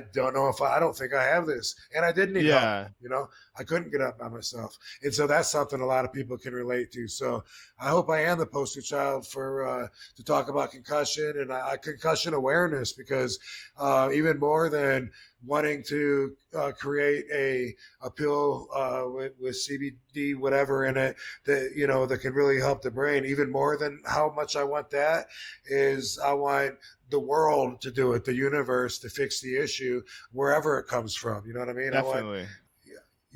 don't think I have this. And I didn't need help, you know, I couldn't get up by myself. And so that's something a lot of people can relate to. So I hope I am the poster child for, to talk about concussion and concussion awareness, because even more than wanting to create a pill with CBD, whatever in it, that, you know, that can really help the brain, even more than how much I want that, is I want the world to do it, the universe to fix the issue wherever it comes from. You know what I mean? Definitely.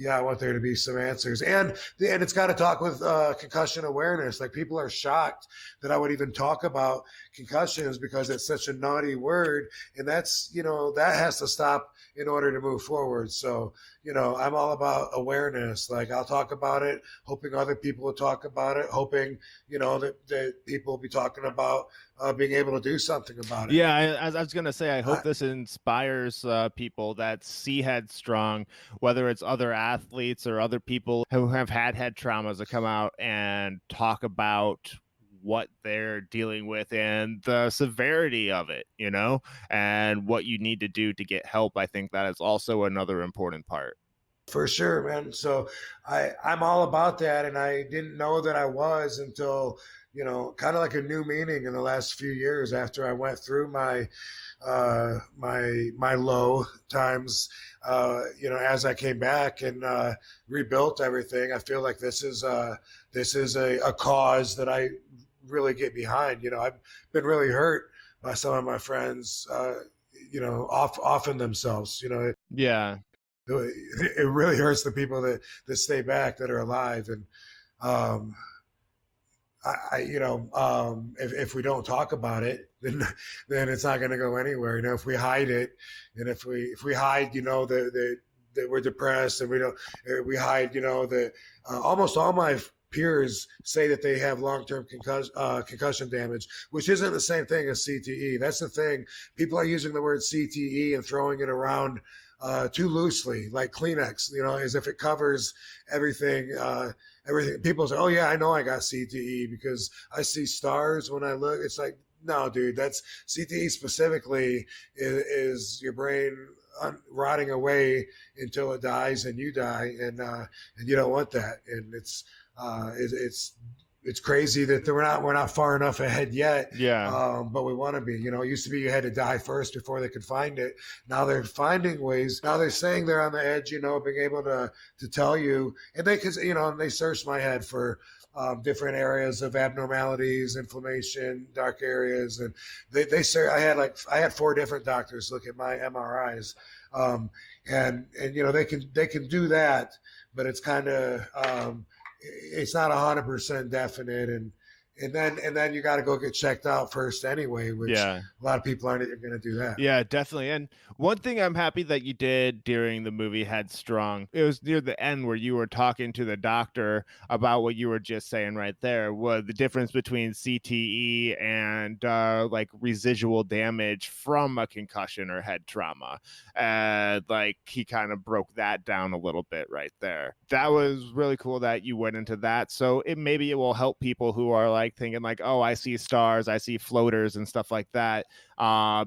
I want there to be some answers, and it's got to talk with concussion awareness. Like, people are shocked that I would even talk about concussions because it's such a naughty word, and that's, you know, that has to stop in order to move forward. So, you know, I'm all about awareness. Like, I'll talk about it, hoping other people will talk about it, hoping, you know, that people will be talking about being able to do something about it. Yeah, I was going to say, I hope this inspires people that see Headstrong, whether it's other athletes or other people who have had head traumas, to come out and talk about what they're dealing with and the severity of it, you know, and what you need to do to get help. I think that is also another important part. For sure, man. So I'm all about that. And I didn't know that I was until, you know, kind of like a new meaning in the last few years after I went through my low times, you know, as I came back and rebuilt everything. I feel like this is a cause that I really get behind. You know, I've been really hurt by some of my friends, you know, offing themselves, you know. Yeah. It really hurts the people that stay back, that are alive. And you know, if we don't talk about it, then it's not going to go anywhere. You know, if we hide it, and if we hide, you know, that we're depressed, and we hide, you know, that almost all my peers say that they have long-term concussion damage, which isn't the same thing as CTE. That's the thing. People are using the word CTE and throwing it around too loosely, like Kleenex, you know, as if it covers everything. Everything. People say, "Oh yeah, I know I got CTE because I see stars when I look." It's like, no, dude, that's CTE specifically is your brain rotting away until it dies and you die, and you don't want that. And it's crazy that we're not far enough ahead yet. Yeah. But we want to be. You know, it used to be you had to die first before they could find it. Now they're finding ways. Now they're saying they're on the edge, you know, being able to tell you. And they searched my head for different areas of abnormalities, inflammation, dark areas. And I had 4 different doctors look at my MRIs. And you know, they can do that, but it's kind of, it's not 100% definite, and then you got to go get checked out first anyway, which a lot of people aren't going to do that. Yeah, definitely. And one thing I'm happy that you did during the movie Headstrong, it was near the end where you were talking to the doctor about what you were just saying right there, was the difference between CTE and like residual damage from a concussion or head trauma. Like, he kind of broke that down a little bit right there. That was really cool that you went into that. So maybe it will help people who are like thinking like, oh, I see stars, I see floaters and stuff like that,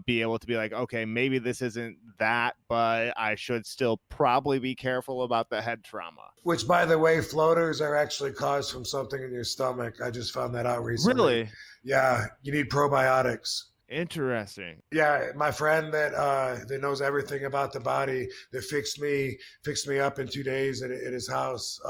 be able to be like, okay, maybe this isn't that, but I should still probably be careful about the head trauma. Which, by the way, floaters are actually caused from something in your stomach. I just found that out recently. Really? Yeah, you need probiotics. Interesting. Yeah, my friend that knows everything about the body, that fixed me up in 2 days at his house.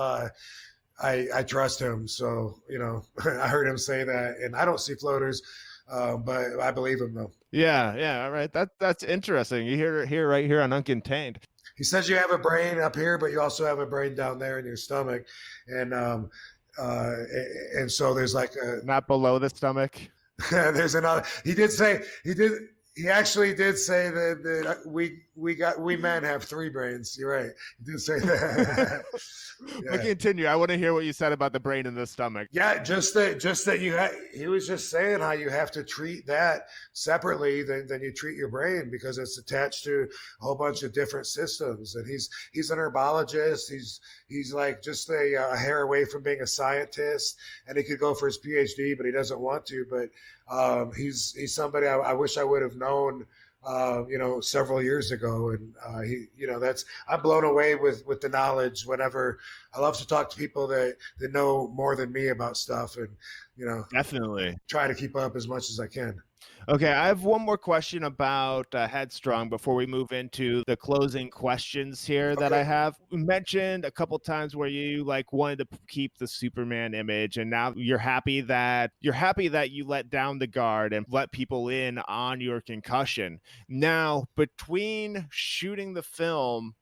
I trust him, so, you know, I heard him say that, and I don't see floaters, but I believe him though. Yeah, all right. That's interesting. You hear it here, right here on Uncontained. He says you have a brain up here, but you also have a brain down there in your stomach, and so there's like not below the stomach. There's another. He did He actually did say that we men have three brains. You're right. He did say that. But Yeah. continue. I want to hear what you said about the brain and the stomach. Yeah, just that he was just saying how you have to treat that separately than you treat your brain because it's attached to a whole bunch of different systems. And he's an herbologist. He's like just a hair away from being a scientist, and he could go for his PhD, but he doesn't want to. But he's somebody I wish I would have known. Several years ago, and I'm blown away with the knowledge. Whenever I love to talk to people that know more than me about stuff, and Definitely try to keep up as much as I can. Okay, I have one more question about Headstrong before we move into the closing questions here that I have. You mentioned a couple times where you wanted to keep the Superman image, and now you're happy that you let down the guard and let people in on your concussion. Now, between shooting the film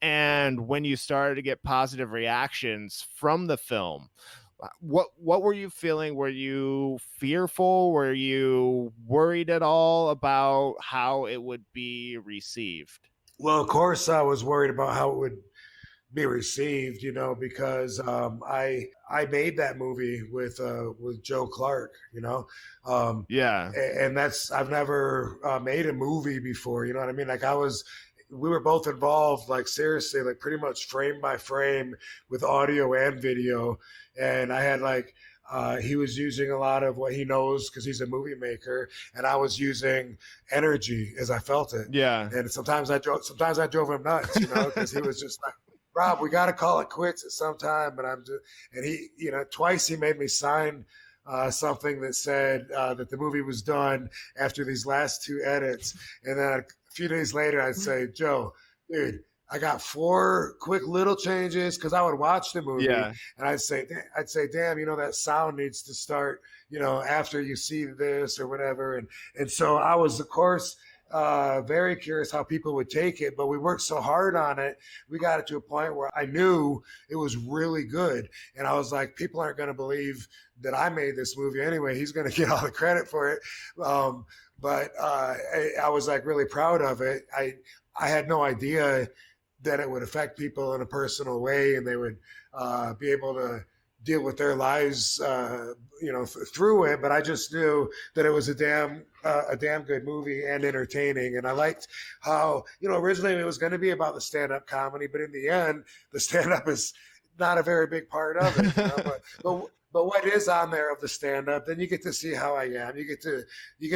and when you started to get positive reactions from the film, what were you feeling? Were you fearful? Were you worried at all about how it would be received? Well, of course, I was worried about how it would be received, because I made that movie with Joe Clarke, Yeah. and I've never made a movie before, you know what I mean? We were both involved, seriously, pretty much frame by frame with audio and video. And I had he was using a lot of what he knows because he's a movie maker, and I was using energy as I felt it. Yeah. And sometimes I drove him nuts, because he was just like, Rob, we got to call it quits at some time. And he, twice he made me sign something that said that the movie was done after these last two edits. And then a few days later, I'd say, Joe, dude, I got 4 quick little changes because I would watch the movie, and I'd say, damn, that sound needs to start, after you see this or whatever. And so I was, of course, very curious how people would take it, but we worked so hard on it. We got it to a point where I knew it was really good. And I was like, people aren't going to believe that I made this movie anyway. He's going to get all the credit for it. But I was really proud of it. I had no idea that it would affect people in a personal way, and they would be able to deal with their lives, through it. But I just knew that it was a damn good movie and entertaining. And I liked how, originally it was going to be about the stand-up comedy, but in the end, the stand-up is not a very big part of it. But what is on there of the stand-up, then you get to see how I am. You get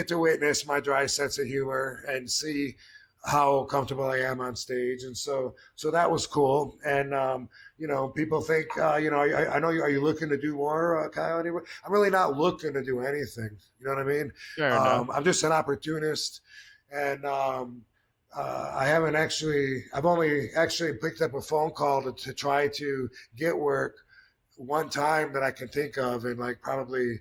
to witness my dry sense of humor and see how comfortable I am on stage. And so that was cool. And, people think, I know, are you looking to do more, Kyle? I'm really not looking to do anything. You know what I mean? I'm just an opportunist. And I've only actually picked up a phone call to try to get work one time that I can think of in probably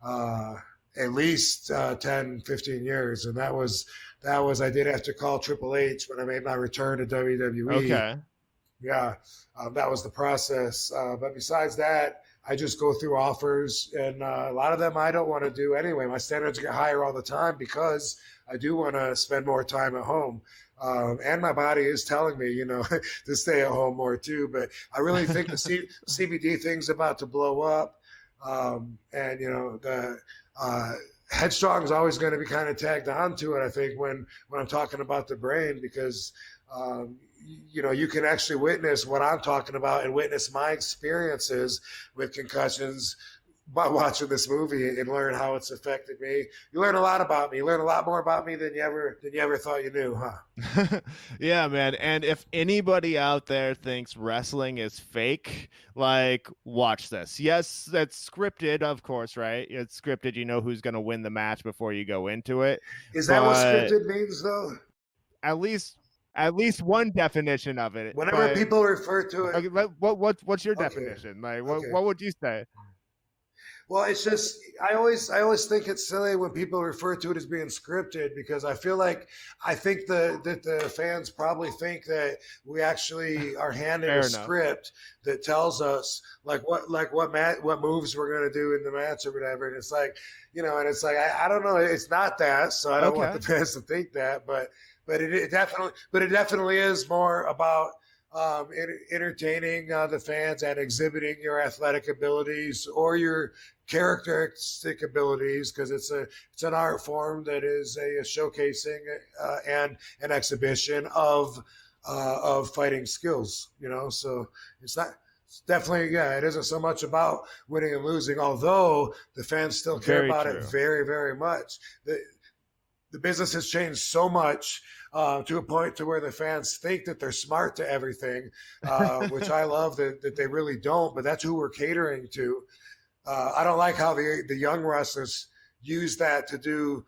at least 10, 15 years. And that was I did have to call Triple H when I made my return to WWE. Okay. Yeah, that was the process. But besides that, I just go through offers, and a lot of them I don't want to do anyway. My standards get higher all the time because I do want to spend more time at home. And my body is telling me, to stay at home more too. But I really think the CBD thing's about to blow up. The Headstrong is always going to be kind of tagged onto it, I think, when I'm talking about the brain, because you can actually witness what I'm talking about and witness my experiences with concussions by watching this movie and learn how it's affected me. You learn a lot about me. You learn a lot more about me than you ever thought you knew, huh? Yeah, man. And if anybody out there thinks wrestling is fake, watch this. Yes, that's scripted, of course, right? It's scripted. You know who's going to win the match before you go into it. Is that what scripted means, though? At least one definition of it. Whenever people refer to it, okay, what's your definition? What would you say? Well, it's just I always think it's silly when people refer to it as being scripted because I think that the fans probably think that we actually are handed a Fair enough. script that tells us what moves we're going to do in the match or whatever, and it's like and it's like I don't know, it's not that, so I don't want Okay. the fans to think that, but it definitely is more about entertaining the fans and exhibiting your athletic abilities or your characteristic abilities because it's an art form that is a showcasing and an exhibition of fighting skills. So it's not. It's definitely, yeah, it isn't so much about winning and losing, although the fans still care Very about true. it very, very much. The business has changed so much to a point to where the fans think that they're smart to everything, which I love that they really don't. But that's who we're catering to. I don't like how the young wrestlers use that to do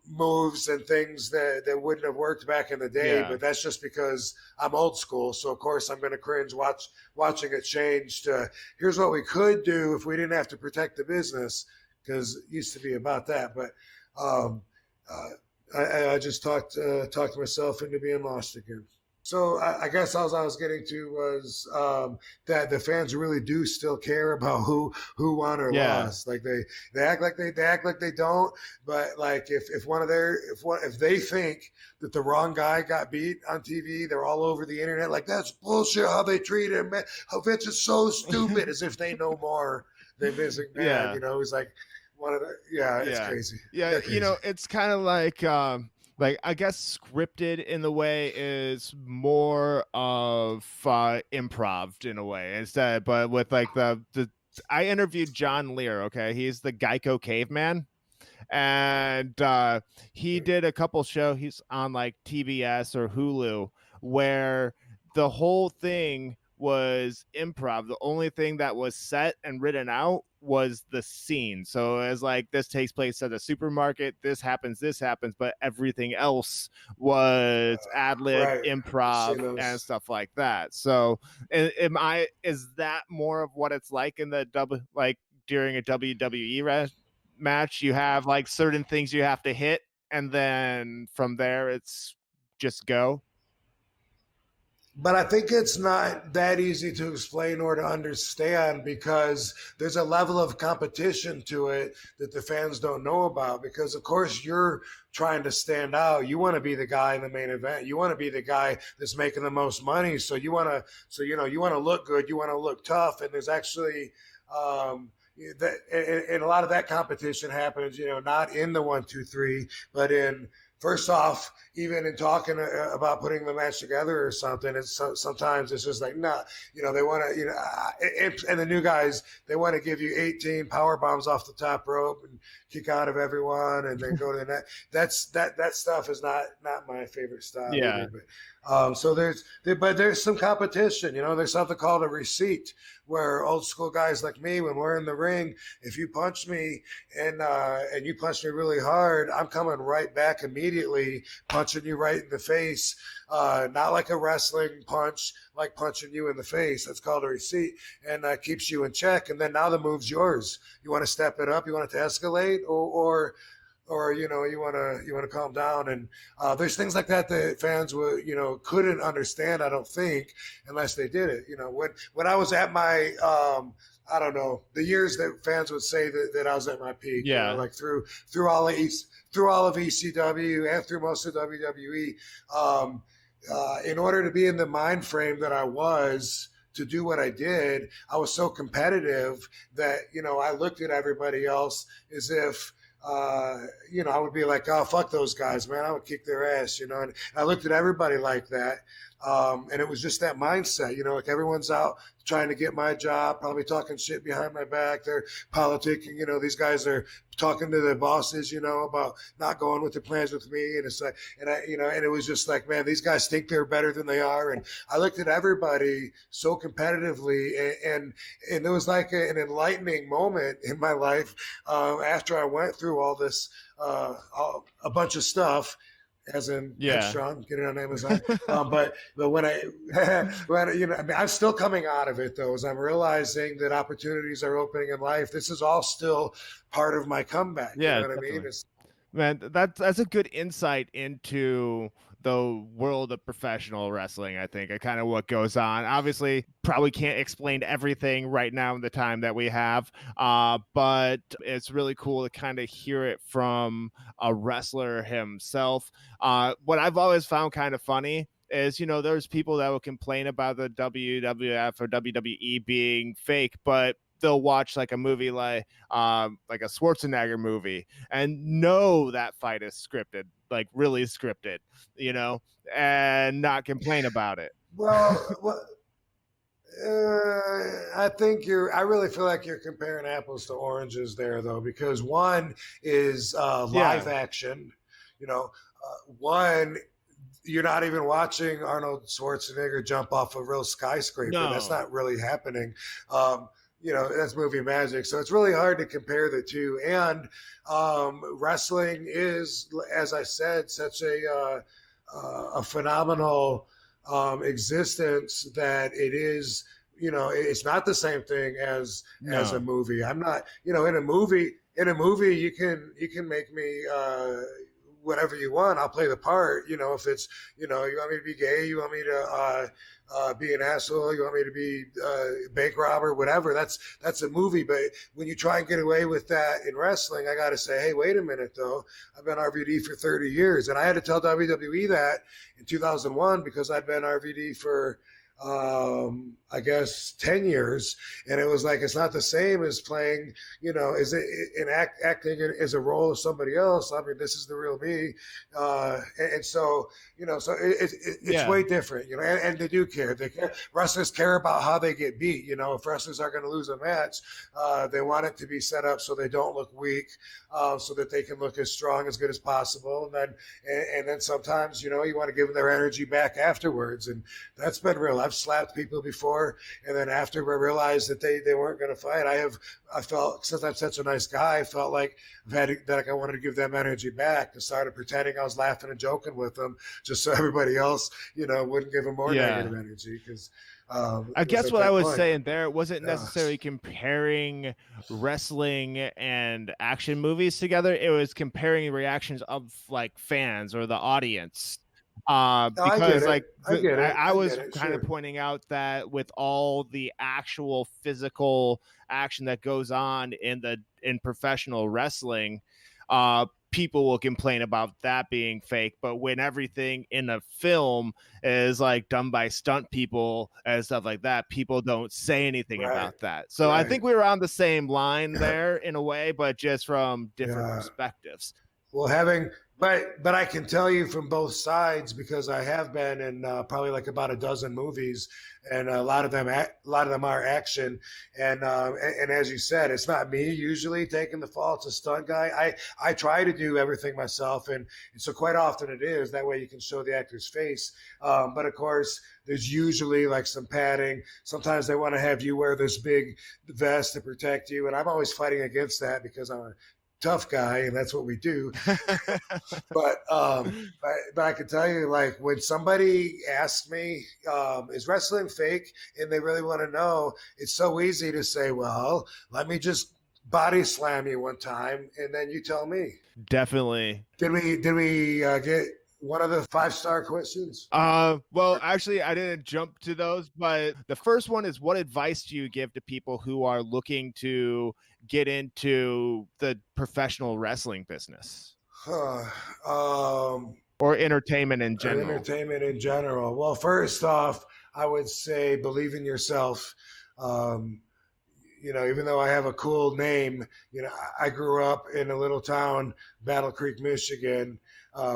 moves and things that wouldn't have worked back in the day. Yeah. But that's just because I'm old school. So of course I'm going to cringe watching it change to here's what we could do if we didn't have to protect the business, because it used to be about that. But I just talked myself into being lost again. So I guess all I was getting to was that the fans really do still care about who won or lost. Like they act like they don't, but like if they think that the wrong guy got beat on TV, they're all over the internet like that's bullshit how they treat him. Man, how Vince is so stupid, as if they know more than Vince McMahon. Yeah. He's like one of the it's crazy. Yeah, Crazy. it's kind of like I guess scripted in the way is more of improv in a way instead, but with like the I interviewed John Lear. Okay, he's the Geico caveman, and he did a couple shows. He's on like TBS or Hulu where the whole thing was improv. The only thing that was set and written out was the scene. So as like this takes place at a supermarket, this happens, but everything else was ad lib, Right. improv, and stuff like that. So is that more of what it's like in the during a WWE match? You have like certain things you have to hit, and then from there it's just go. But I think it's not that easy to explain or to understand because there's a level of competition to it that the fans don't know about. Because, of course, you're trying to stand out. You want to be the guy in the main event. You want to be the guy that's making the most money. So you want to look good. You want to look tough. And there's actually and a lot of that competition happens, not in the 1, 2, 3, but in. First off, even in talking about putting the match together or something, sometimes it's just like, nah, they want to, and the new guys, they want to give you 18 power bombs off the top rope and kick out of everyone and then go to the net. That stuff is not my favorite style. Yeah. Either, but, so there's some competition, there's something called a receipt where old school guys like me, when we're in the ring, if you punch me and you punch me really hard, I'm coming right back immediately, punching you right in the face. Not like a wrestling punch, like punching you in the face. That's called a receipt, and that keeps you in check. And then now the move's yours. You want to step it up? You want it to escalate, or you want to calm down. And there's things like that fans would couldn't understand, I don't think, unless they did it. When I was at my I don't know, the years that fans would say that I was at my peak. Yeah. Like through all of ECW and through most of WWE. In order to be in the mind frame that I was to do what I did, I was so competitive that, I looked at everybody else as if, I would be like, oh, fuck those guys, man. I would kick their ass, and I looked at everybody like that. And it was just that mindset, like everyone's out trying to get my job, probably talking shit behind my back. They're politicking, these guys are talking to their bosses, about not going with the plans with me. And it's like, and it was just like, man, these guys think they're better than they are. And I looked at everybody so competitively, and there was like an enlightening moment in my life after I went through all this, a bunch of stuff. as in Yeah. Headstrong, get it on Amazon. But when I mean, I'm still coming out of it though, as I'm realizing that opportunities are opening in life. This is all still part of my comeback. You know Yeah, what I mean? definitely. Man, that's a good insight into the world of professional wrestling, I think, and kind of what goes on. Obviously, probably can't explain everything right now in the time that we have, but it's really cool to kind of hear it from a wrestler himself. What I've always found kind of funny is, there's people that will complain about the WWF or WWE being fake, but they'll watch like a movie like a Schwarzenegger movie and know that fight is scripted, like really scripted, and not complain about it. Well, I think I really feel like you're comparing apples to oranges there, though, because one is live Yeah. action. One, you're not even watching Arnold Schwarzenegger jump off a real skyscraper. That's No. not really happening. That's movie magic. So it's really hard to compare the two. And wrestling is, as I said, such a phenomenal existence that it is. It's not the same thing as a No. movie. I'm not. In a movie, you can make me whatever you want. I'll play the part. If it's, you want me to be gay, you want me to be an asshole, you want me to be a bank robber, whatever. That's a movie. But when you try and get away with that in wrestling, I got to say, hey, wait a minute though. I've been RVD for 30 years, and I had to tell WWE that in 2001 because I'd been RVD for I guess 10 years, and it was like it's not the same as playing, is it in acting as a role of somebody else. I mean, this is the real me, and so it's Yeah. way different, and they do care. Wrestlers care about how they get beat. If wrestlers are going to lose a match, they want it to be set up so they don't look weak, so that they can look as strong, as good as possible, and then sometimes you want to give them their energy back afterwards, and that's been real. I've slapped people before, and then after I realized that they weren't going to fight, I felt, since I'm such a nice guy, I felt like I wanted to give them energy back. I started pretending I was laughing and joking with them, just so everybody else, wouldn't give them more negative energy. Because I guess what I was saying there wasn't uh, necessarily comparing wrestling and action movies together. It was comparing reactions of like fans or the audience. no, I get Because it. like I get it. I I was get it. kind of Sure. pointing out that with all the actual physical action that goes on in professional wrestling, people will complain about that being fake. But when everything in a film is like done by stunt people and stuff like that, people don't say anything Right. about that. So I Right. think we were on the same line there in a way, but just from different Yeah. perspectives. Well, but I can tell you from both sides because I have been in probably like about a dozen movies, and a lot of them are action, and as you said, it's not me usually taking the fall. It's a stunt guy. I try to do everything myself, and so quite often it is that way. You can show the actor's face, but of course there's usually like some padding. Sometimes they want to have you wear this big vest to protect you, and I'm always fighting against that because I'm a tough guy, and that's what we do. But I can tell you, like when somebody asks me, "Is wrestling fake?" and they really want to know, it's so easy to say, "Well, let me just body slam you one time, and then you tell me." Definitely. Did we get one of the 5-star questions? Well, actually, I didn't jump to those, but the first one is, what advice do you give to people who are looking to get into the professional wrestling business um, or entertainment in general? entertainment in general. Well, first off, I would say believe in yourself. Um, even though I have a cool name, I grew up in a little town, Battle Creek, Michigan,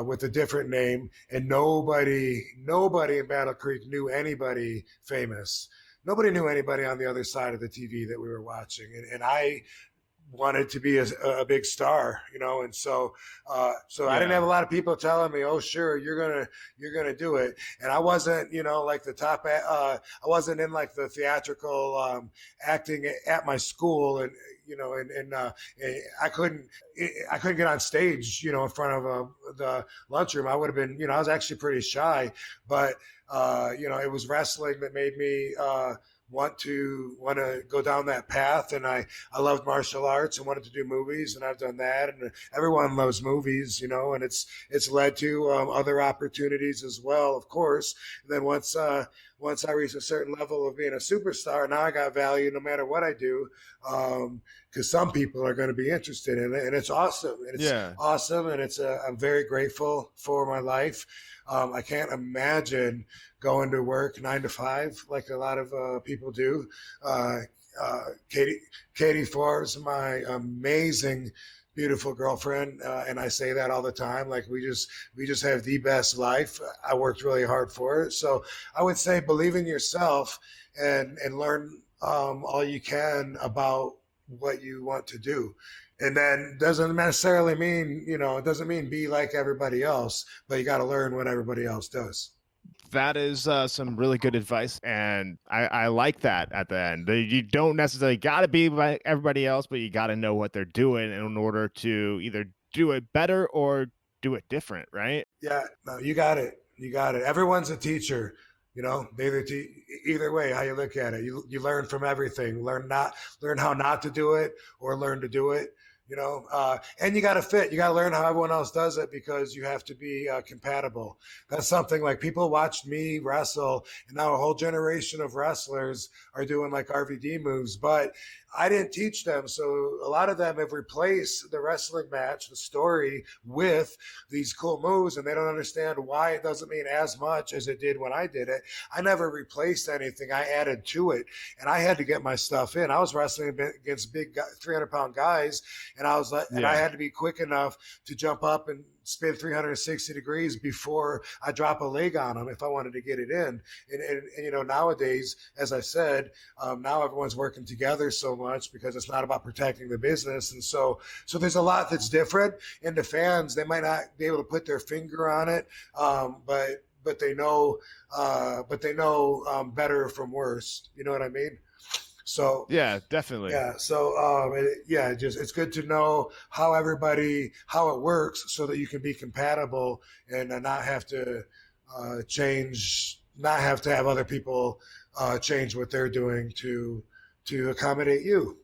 with a different name, and nobody in Battle Creek knew anybody famous. Nobody knew anybody on the other side of the TV that we were watching, and I wanted to be a big star, and so I didn't have a lot of people telling me, "Oh, sure, you're gonna do it," and I wasn't, like the top. I wasn't in like the theatrical acting at my school, and I couldn't get on stage, in front of the lunchroom. I would have been, I was actually pretty shy, but it was wrestling that made me want to go down that path. And I loved martial arts and wanted to do movies, and I've done that. And everyone loves movies, and it's led to other opportunities as well, of course. And then once I reached a certain level of being a superstar, now I got value no matter what I do. Because some people are going to be interested in it, and it's awesome. And it's awesome, and I'm very grateful for my life. I can't imagine going to work 9 to 5 like a lot of people do. Katie Forbes, my amazing, beautiful girlfriend, and I say that all the time. Like we just have the best life. I worked really hard for it, so I would say believe in yourself and learn all you can about what you want to do. And then doesn't necessarily mean, it doesn't mean be like everybody else, but you got to learn what everybody else does. That is some really good advice, and I like that at the end. You don't necessarily got to be like everybody else, but you got to know what they're doing in order to either do it better or do it different, right? Yeah, no, you got it. You got it. Everyone's a teacher. Either way, how you look at it, you learn from everything. Learn how not to do it, or learn to do it. And you got to fit. You got to learn how everyone else does it, because you have to be compatible. That's something like people watched me wrestle, and now a whole generation of wrestlers are doing like RVD moves, but I didn't teach them. So a lot of them have replaced the wrestling match, the story, with these cool moves, and they don't understand why it doesn't mean as much as it did when I did it. I never replaced anything. I added to it, and I had to get my stuff in. I was wrestling against big 300-pound guys, and I was like, and I had to be quick enough to jump up and spin 360 degrees before I drop a leg on them if I wanted to get it in. And nowadays, as I said, now everyone's working together so much because it's not about protecting the business. And so there's a lot that's different. And the fans, they might not be able to put their finger on it, but they know better from worse. You know what I mean? So yeah, definitely. Yeah. So it's good to know how it works, so that you can be compatible and not have to not have to have other people change what they're doing to accommodate you.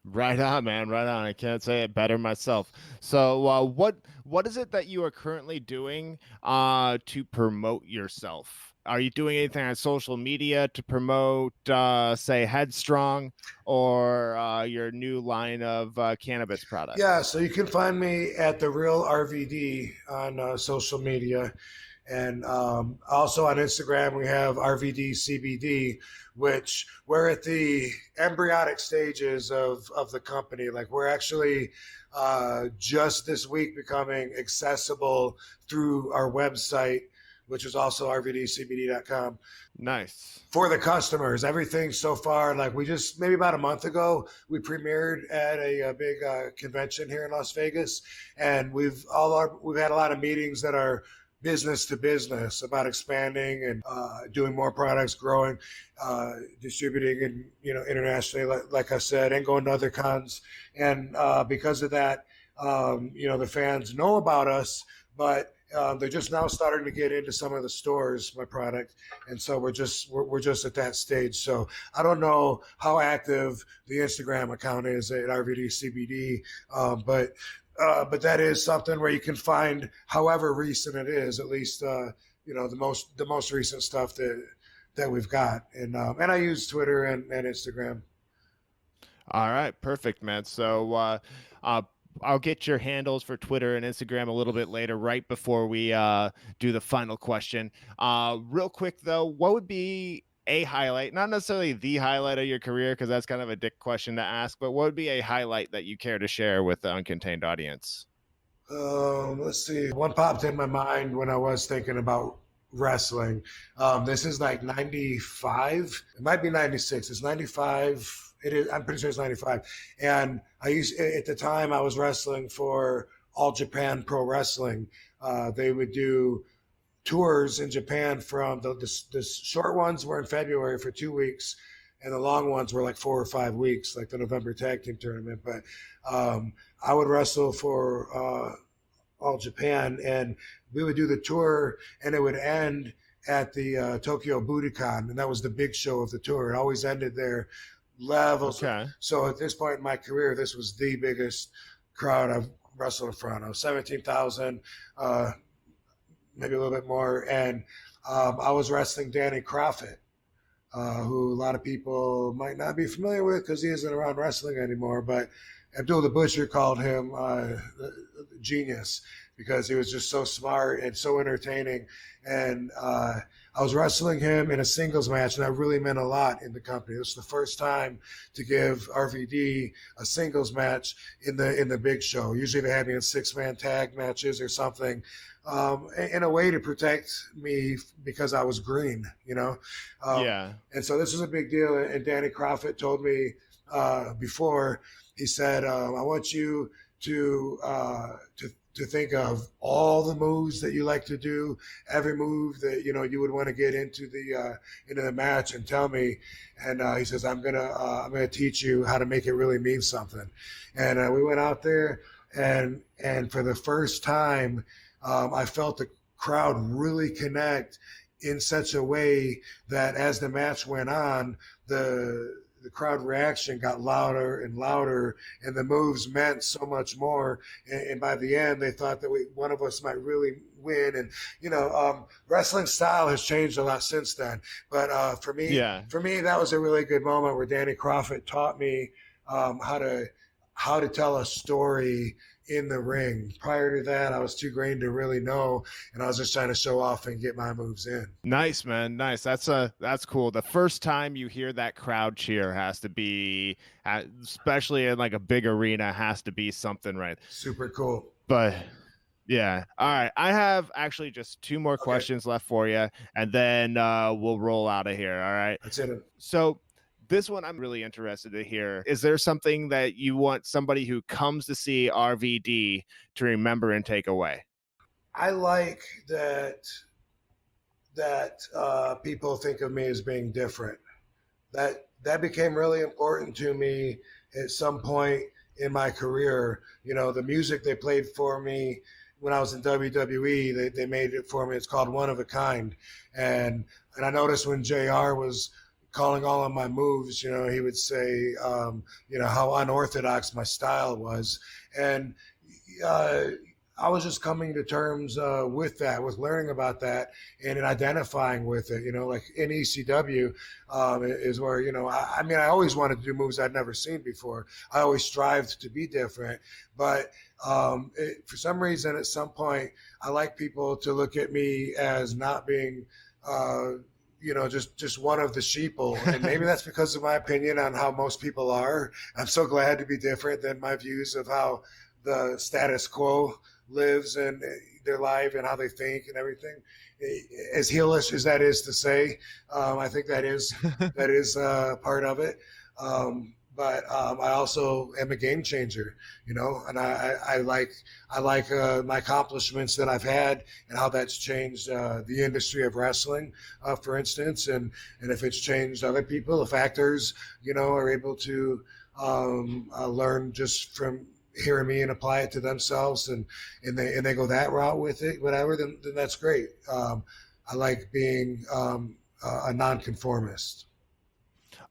Right on, man. Right on. I can't say it better myself. So, what is it that you are currently doing to promote yourself? Are you doing anything on social media to promote, say, Headstrong or your new line of cannabis products? Yeah, so you can find me at The Real RVD on social media. And also on Instagram, we have RVD CBD, which we're at the embryonic stages of the company. Like we're actually just this week becoming accessible through our website, which is also rvdcbd.com. Nice. For the customers, everything so far, like maybe about a month ago, we premiered at a big convention here in Las Vegas. And we've had a lot of meetings that are business to business about expanding and doing more products, growing, distributing, and internationally, like I said, and going to other cons. And because of that, the fans know about us, but they're just now starting to get into some of the stores, my product, and so we're just at that stage. So I don't know how active the Instagram account is at RVD CBD, but that is something where you can find, however recent it is, at least the most recent stuff that we've got, and I use Twitter and Instagram. All right, perfect, man. So I'll get your handles for Twitter and Instagram a little bit later, right before we do the final question. Real quick though, what would be a highlight, not necessarily the highlight of your career, because that's kind of a dick question to ask, but what would be a highlight that you care to share with the Uncontained audience? Let's see. One popped in my mind when I was thinking about wrestling. This is like 95. It might be 96. It's 95. It is. I'm pretty sure it's 95. And at the time I was wrestling for All Japan Pro Wrestling. They would do tours in Japan from the short ones were in February for 2 weeks, and the long ones were like 4 or 5 weeks, like the November Tag Team Tournament. But I would wrestle for All Japan, and we would do the tour, and it would end at the Tokyo Budokan, and that was the big show of the tour. It always ended there. Levels. Okay. So at this point in my career, this was the biggest crowd I've wrestled in front of. 17,000. Maybe a little bit more. And I was wrestling Danny Croffett, who a lot of people might not be familiar with because he isn't around wrestling anymore. But Abdul the Butcher called him genius because he was just so smart and so entertaining. And I was wrestling him in a singles match, and that really meant a lot in the company. This was the first time to give RVD a singles match in the big show. Usually they had me in 6-man tag matches or something. In a way to protect me because I was green, you know? Yeah. And so this was a big deal. And Danny Croffett told me before, he said, I want you to think of all the moves that you like to do, every move that, you know, you would want to get into the match, and tell me. And he says, I'm gonna teach you how to make it really mean something. And we went out there, and for the first time, I felt the crowd really connect in such a way that as the match went on, the crowd reaction got louder and louder, and the moves meant so much more. And by the end, they thought that one of us might really win. And you know, wrestling style has changed a lot since then. But for me, that was a really good moment where Danny Croffett taught me how to tell a story in the ring. Prior to that, I was too green to really know, and I was just trying to show off and get my moves in. Nice, man. Nice. That's cool. The first time you hear that crowd cheer has to be, especially in like a big arena, has to be something, right? Super cool. But yeah. All right. I have actually just 2 more questions left for you, and then we'll roll out of here. All right. That's it. So this one I'm really interested to hear. Is there something that you want somebody who comes to see RVD to remember and take away? I like that people think of me as being different. That became really important to me at some point in my career. You know, the music they played for me when I was in WWE, they made it for me. It's called One of a Kind. And I noticed when JR was calling all of my moves, you know, he would say, you know, how unorthodox my style was. And I was just coming to terms with that, with learning about that and identifying with it. You know, like in ECW is where, you know, I mean, I always wanted to do moves I'd never seen before. I always strived to be different. But for some reason, at some point, I like people to look at me as not being you know, just one of the sheeple. And maybe that's because of my opinion on how most people are. I'm so glad to be different than my views of how the status quo lives and their life and how they think and everything. As heelish as that is to say, I think that is part of it. But I also am a game changer, you know, and I like my accomplishments that I've had and how that's changed the industry of wrestling, for instance, and if it's changed other people, if actors, you know, are able to learn just from hearing me and apply it to themselves, and they go that route with it, whatever, then that's great. I like being a nonconformist.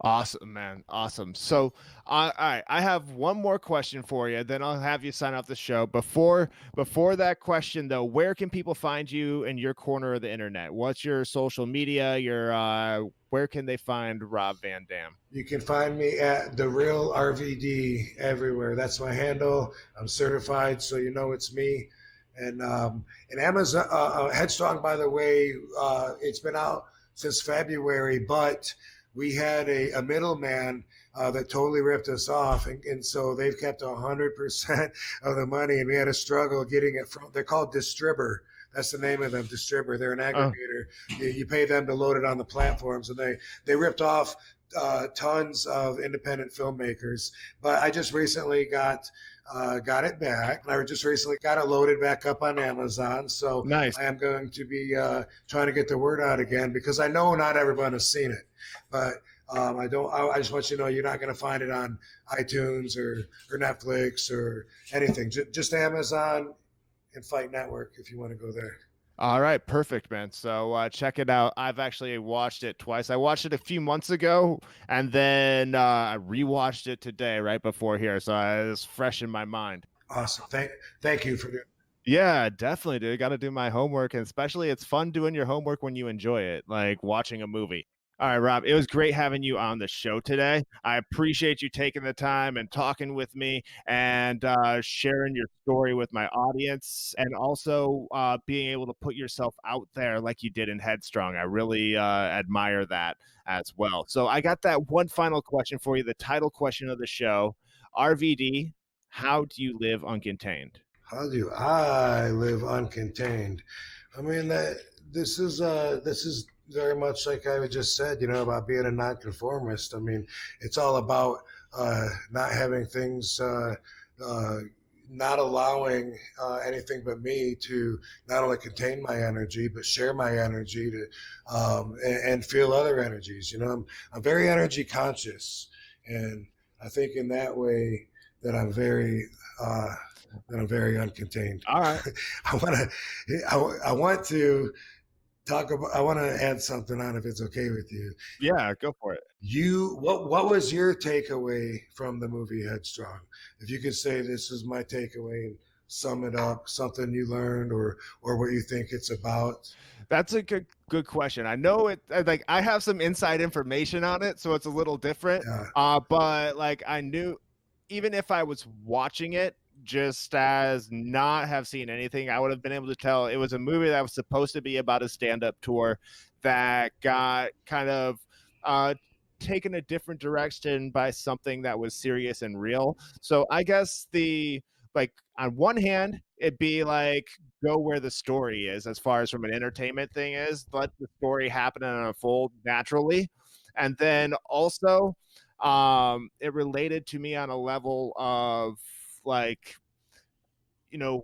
Awesome, man. Awesome. So, all right, I have one more question for you. Then I'll have you sign off the show. Before that question, though, where can people find you in your corner of the internet? What's your social media? Where can they find Rob Van Dam? You can find me at The Real RVD everywhere. That's my handle. I'm certified, so you know it's me. And Amazon, Headstrong, by the way, it's been out since February, but we had a middleman that totally ripped us off. And so they've kept 100% of the money, and we had a struggle getting it from, they're called Distribber. That's the name of them, distributor. They're an Oh, aggregator. You pay them to load it on the platforms, and they ripped off tons of independent filmmakers. But I just recently got it back. I just recently got it loaded back up on Amazon. So nice. I am going to be trying to get the word out again because I know not everyone has seen it, but I don't. I just want you to know you're not going to find it on iTunes or Netflix or anything. Just Amazon and Fight Network if you want to go there. All right, perfect, man. So check it out. I've actually watched it twice. I watched it a few months ago, and then I rewatched it today, right before here. So it's fresh in my mind. Awesome. Thank you for doing. Yeah, definitely, dude. Got to do my homework, and especially it's fun doing your homework when you enjoy it, like watching a movie. All right, Rob, it was great having you on the show today. I appreciate you taking the time and talking with me and sharing your story with my audience and also being able to put yourself out there like you did in Headstrong. I really admire that as well. So I got that one final question for you, the title question of the show. RVD, how do you live uncontained? How do I live uncontained? I mean that this is very much like I just said, about being a nonconformist. I mean, it's all about not having things, uh, not allowing anything but me to not only contain my energy but share my energy to and feel other energies. I'm very energy conscious, and I think in that way that uh, I'm very uncontained. All right. I want to I want to talk about. I want to add something on if it's okay with you. Yeah, go for it. What was your takeaway from the movie Headstrong? If you could say this is my takeaway and sum it up, something you learned or what you think it's about. That's a good question. I know it like I have some inside information on it, so it's a little different. Yeah, But like I knew even if I was watching it just as not have seen anything, I would have been able to tell it was a movie that was supposed to be about a stand-up tour that got kind of uh taken a different direction by something that was serious and real. So I guess the like on one hand, it'd be like go where the story is as far as from an entertainment thing is, let the story happen and unfold naturally. And then also, it related to me on a level of like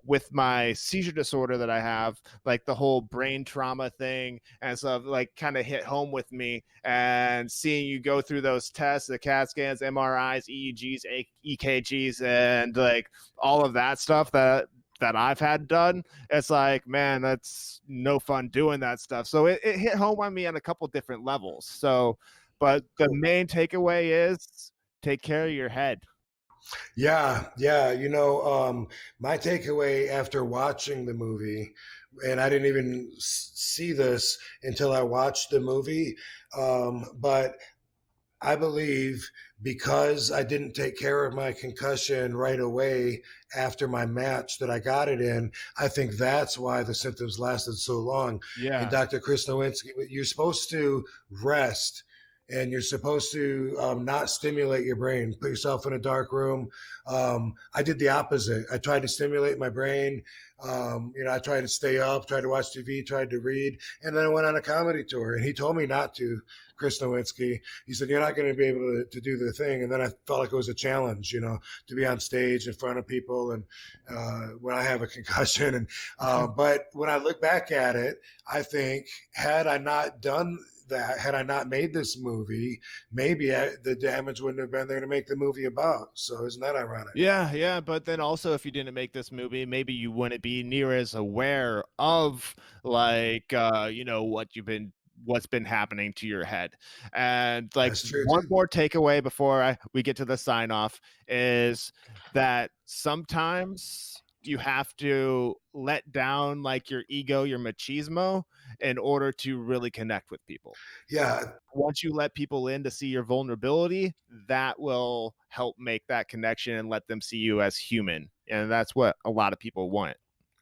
with my seizure disorder that I have, like the whole brain trauma thing and stuff, like kind of hit home with me. And seeing you go through those tests, the CAT scans, MRIs, EEGs, EKGs, and like all of that stuff that I've had done, it's like, man, that's no fun doing that stuff. So it hit home on me on a couple different levels. So, but the main takeaway is take care of your head. yeah. My takeaway after watching the movie, and I didn't even see this until I watched the movie, but I believe because I didn't take care of my concussion right away after my match that I got it in, I think that's why the symptoms lasted so long. And Yeah. Dr. Chris Nowinski, you're supposed to rest and you're supposed to not stimulate your brain. Put yourself in a dark room. I did the opposite. I tried to stimulate my brain. I tried to stay up, tried to watch TV, tried to read, and then I went on a comedy tour. And he told me not to, Chris Nowinski. He said, you're not going to be able to do the thing. And then I felt like it was a challenge, to be on stage in front of people. And when I have a concussion. But when I look back at it, I think had I not done that, had I not made this movie, maybe the damage wouldn't have been there to make the movie about. So isn't that ironic? Yeah. But then also, if you didn't make this movie, maybe you wouldn't be near as aware of like, what's been happening to your head. And like That's true one too. more takeaway before we get to the sign off is that sometimes you have to let down like your ego, your machismo in order to really connect with people. Yeah, Once you let people in to see your vulnerability, that will help make that connection and let them see you as human. And that's what a lot of people want.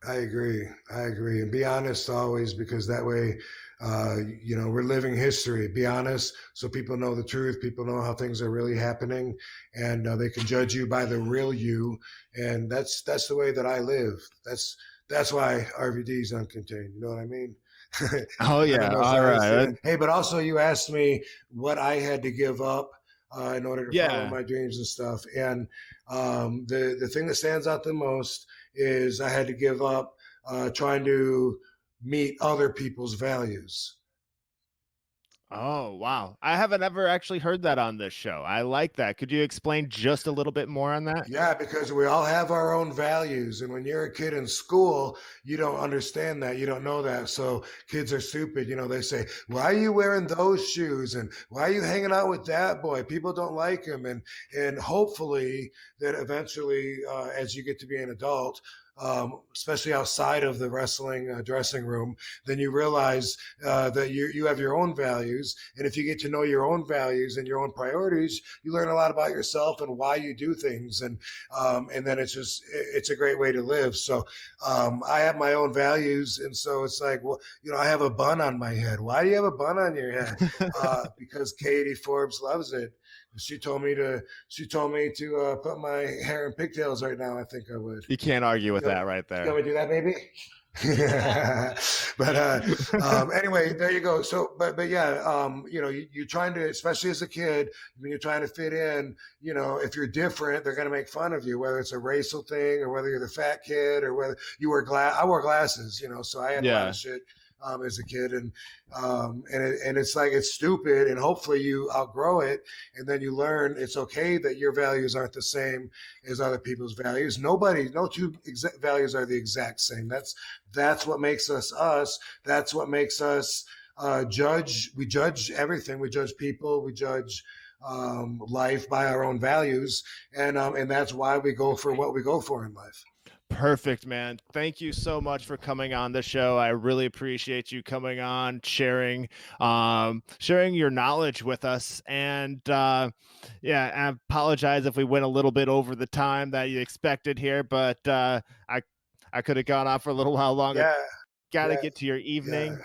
I agree. And be honest always, because that way, we're living history. Be honest so people know the truth. People know how things are really happening, and they can judge you by the real you. And that's the way that I live. That's why RVD is uncontained. You know what I mean? Oh I don't yeah. know. All right. Hey, but also you asked me what I had to give up in order to follow Yeah. my dreams and stuff. And the thing that stands out the most is I had to give up trying to meet other people's values. Oh, wow. I haven't ever actually heard that on this show. I like that. Could you explain just a little bit more on that? Yeah, because we all have our own values. And when you're a kid in school, you don't understand that. You don't know that. So kids are stupid. You know, they say, why are you wearing those shoes? And why are you hanging out with that boy? People don't like him. And hopefully that eventually, as you get to be an adult, especially outside of the wrestling dressing room, then you realize that you have your own values. And if you get to know your own values and your own priorities, you learn a lot about yourself and why you do things. And then it's a great way to live. So I have my own values. And so it's like, well, you know, I have a bun on my head. Why do you have a bun on your head? Because Katie Forbes loves it. She told me to put my hair in pigtails right now. I think I would. You can't argue with that right there. You want me to do that, baby? But anyway, there you go. So, but yeah, you know, you're trying to, especially as a kid, when you're trying to fit in, you know, if you're different, they're going to make fun of you, whether it's a racial thing or whether you're the fat kid or whether you wear I wore glasses, you know, so I had a lot of shit. As a kid, and it's like it's stupid, and hopefully you outgrow it, and then you learn it's okay that your values aren't the same as other people's values. No two values are the exact same. That's what makes us us. That's what makes us judge. We judge everything. We judge people. We judge life by our own values, and that's why we go for what we go for in life. Perfect, man. Thank you so much for coming on the show. I really appreciate you coming on, sharing your knowledge with us. And yeah, I apologize if we went a little bit over the time that you expected here, but I could have gone on for a little while longer. Yeah. Got to get to your evening. Yeah.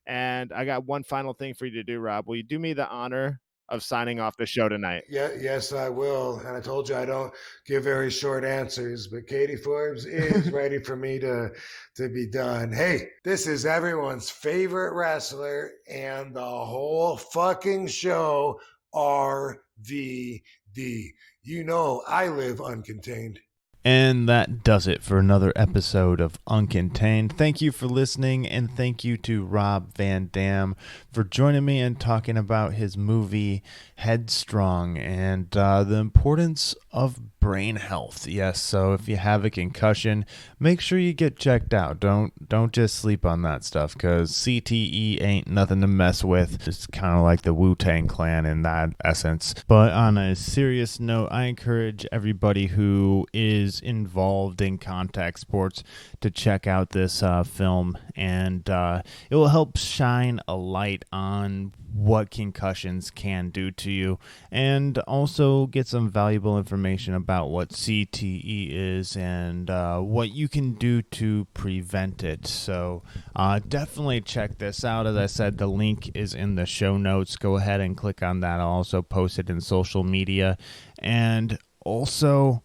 And I got one final thing for you to do, Rob. Will you do me the honor of signing off the show tonight? Yeah, yes, I will. And I told you I don't give very short answers, but Katie Forbes is ready for me to be done. Hey, this is everyone's favorite wrestler and the whole fucking show, RVD. You know I live uncontained. And that does it for another episode of Uncontained. Thank you for listening, and thank you to Rob Van Dam for joining me and talking about his movie Headstrong and the importance of brain health. Yes, so if you have a concussion, make sure you get checked out. Don't just sleep on that stuff, because CTE ain't nothing to mess with. It's kind of like the Wu-Tang Clan in that essence. But on a serious note, I encourage everybody who is involved in contact sports to check out this film, and it will help shine a light on what concussions can do to you, and also get some valuable information about what CTE is and what you can do to prevent it. So definitely check this out. As I said, the link is in the show notes. Go ahead and click on that. I'll also post it in social media. And also,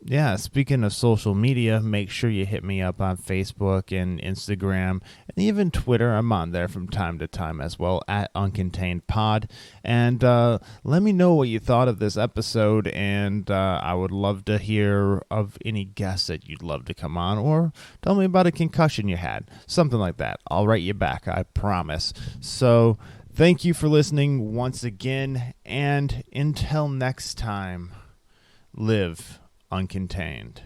yeah, speaking of social media, make sure you hit me up on Facebook and Instagram and even Twitter. I'm on there from time to time as well, at Uncontained Pod. And let me know what you thought of this episode, and I would love to hear of any guests that you'd love to come on, or tell me about a concussion you had, something like that. I'll write you back, I promise. So thank you for listening once again, and until next time, live uncontained.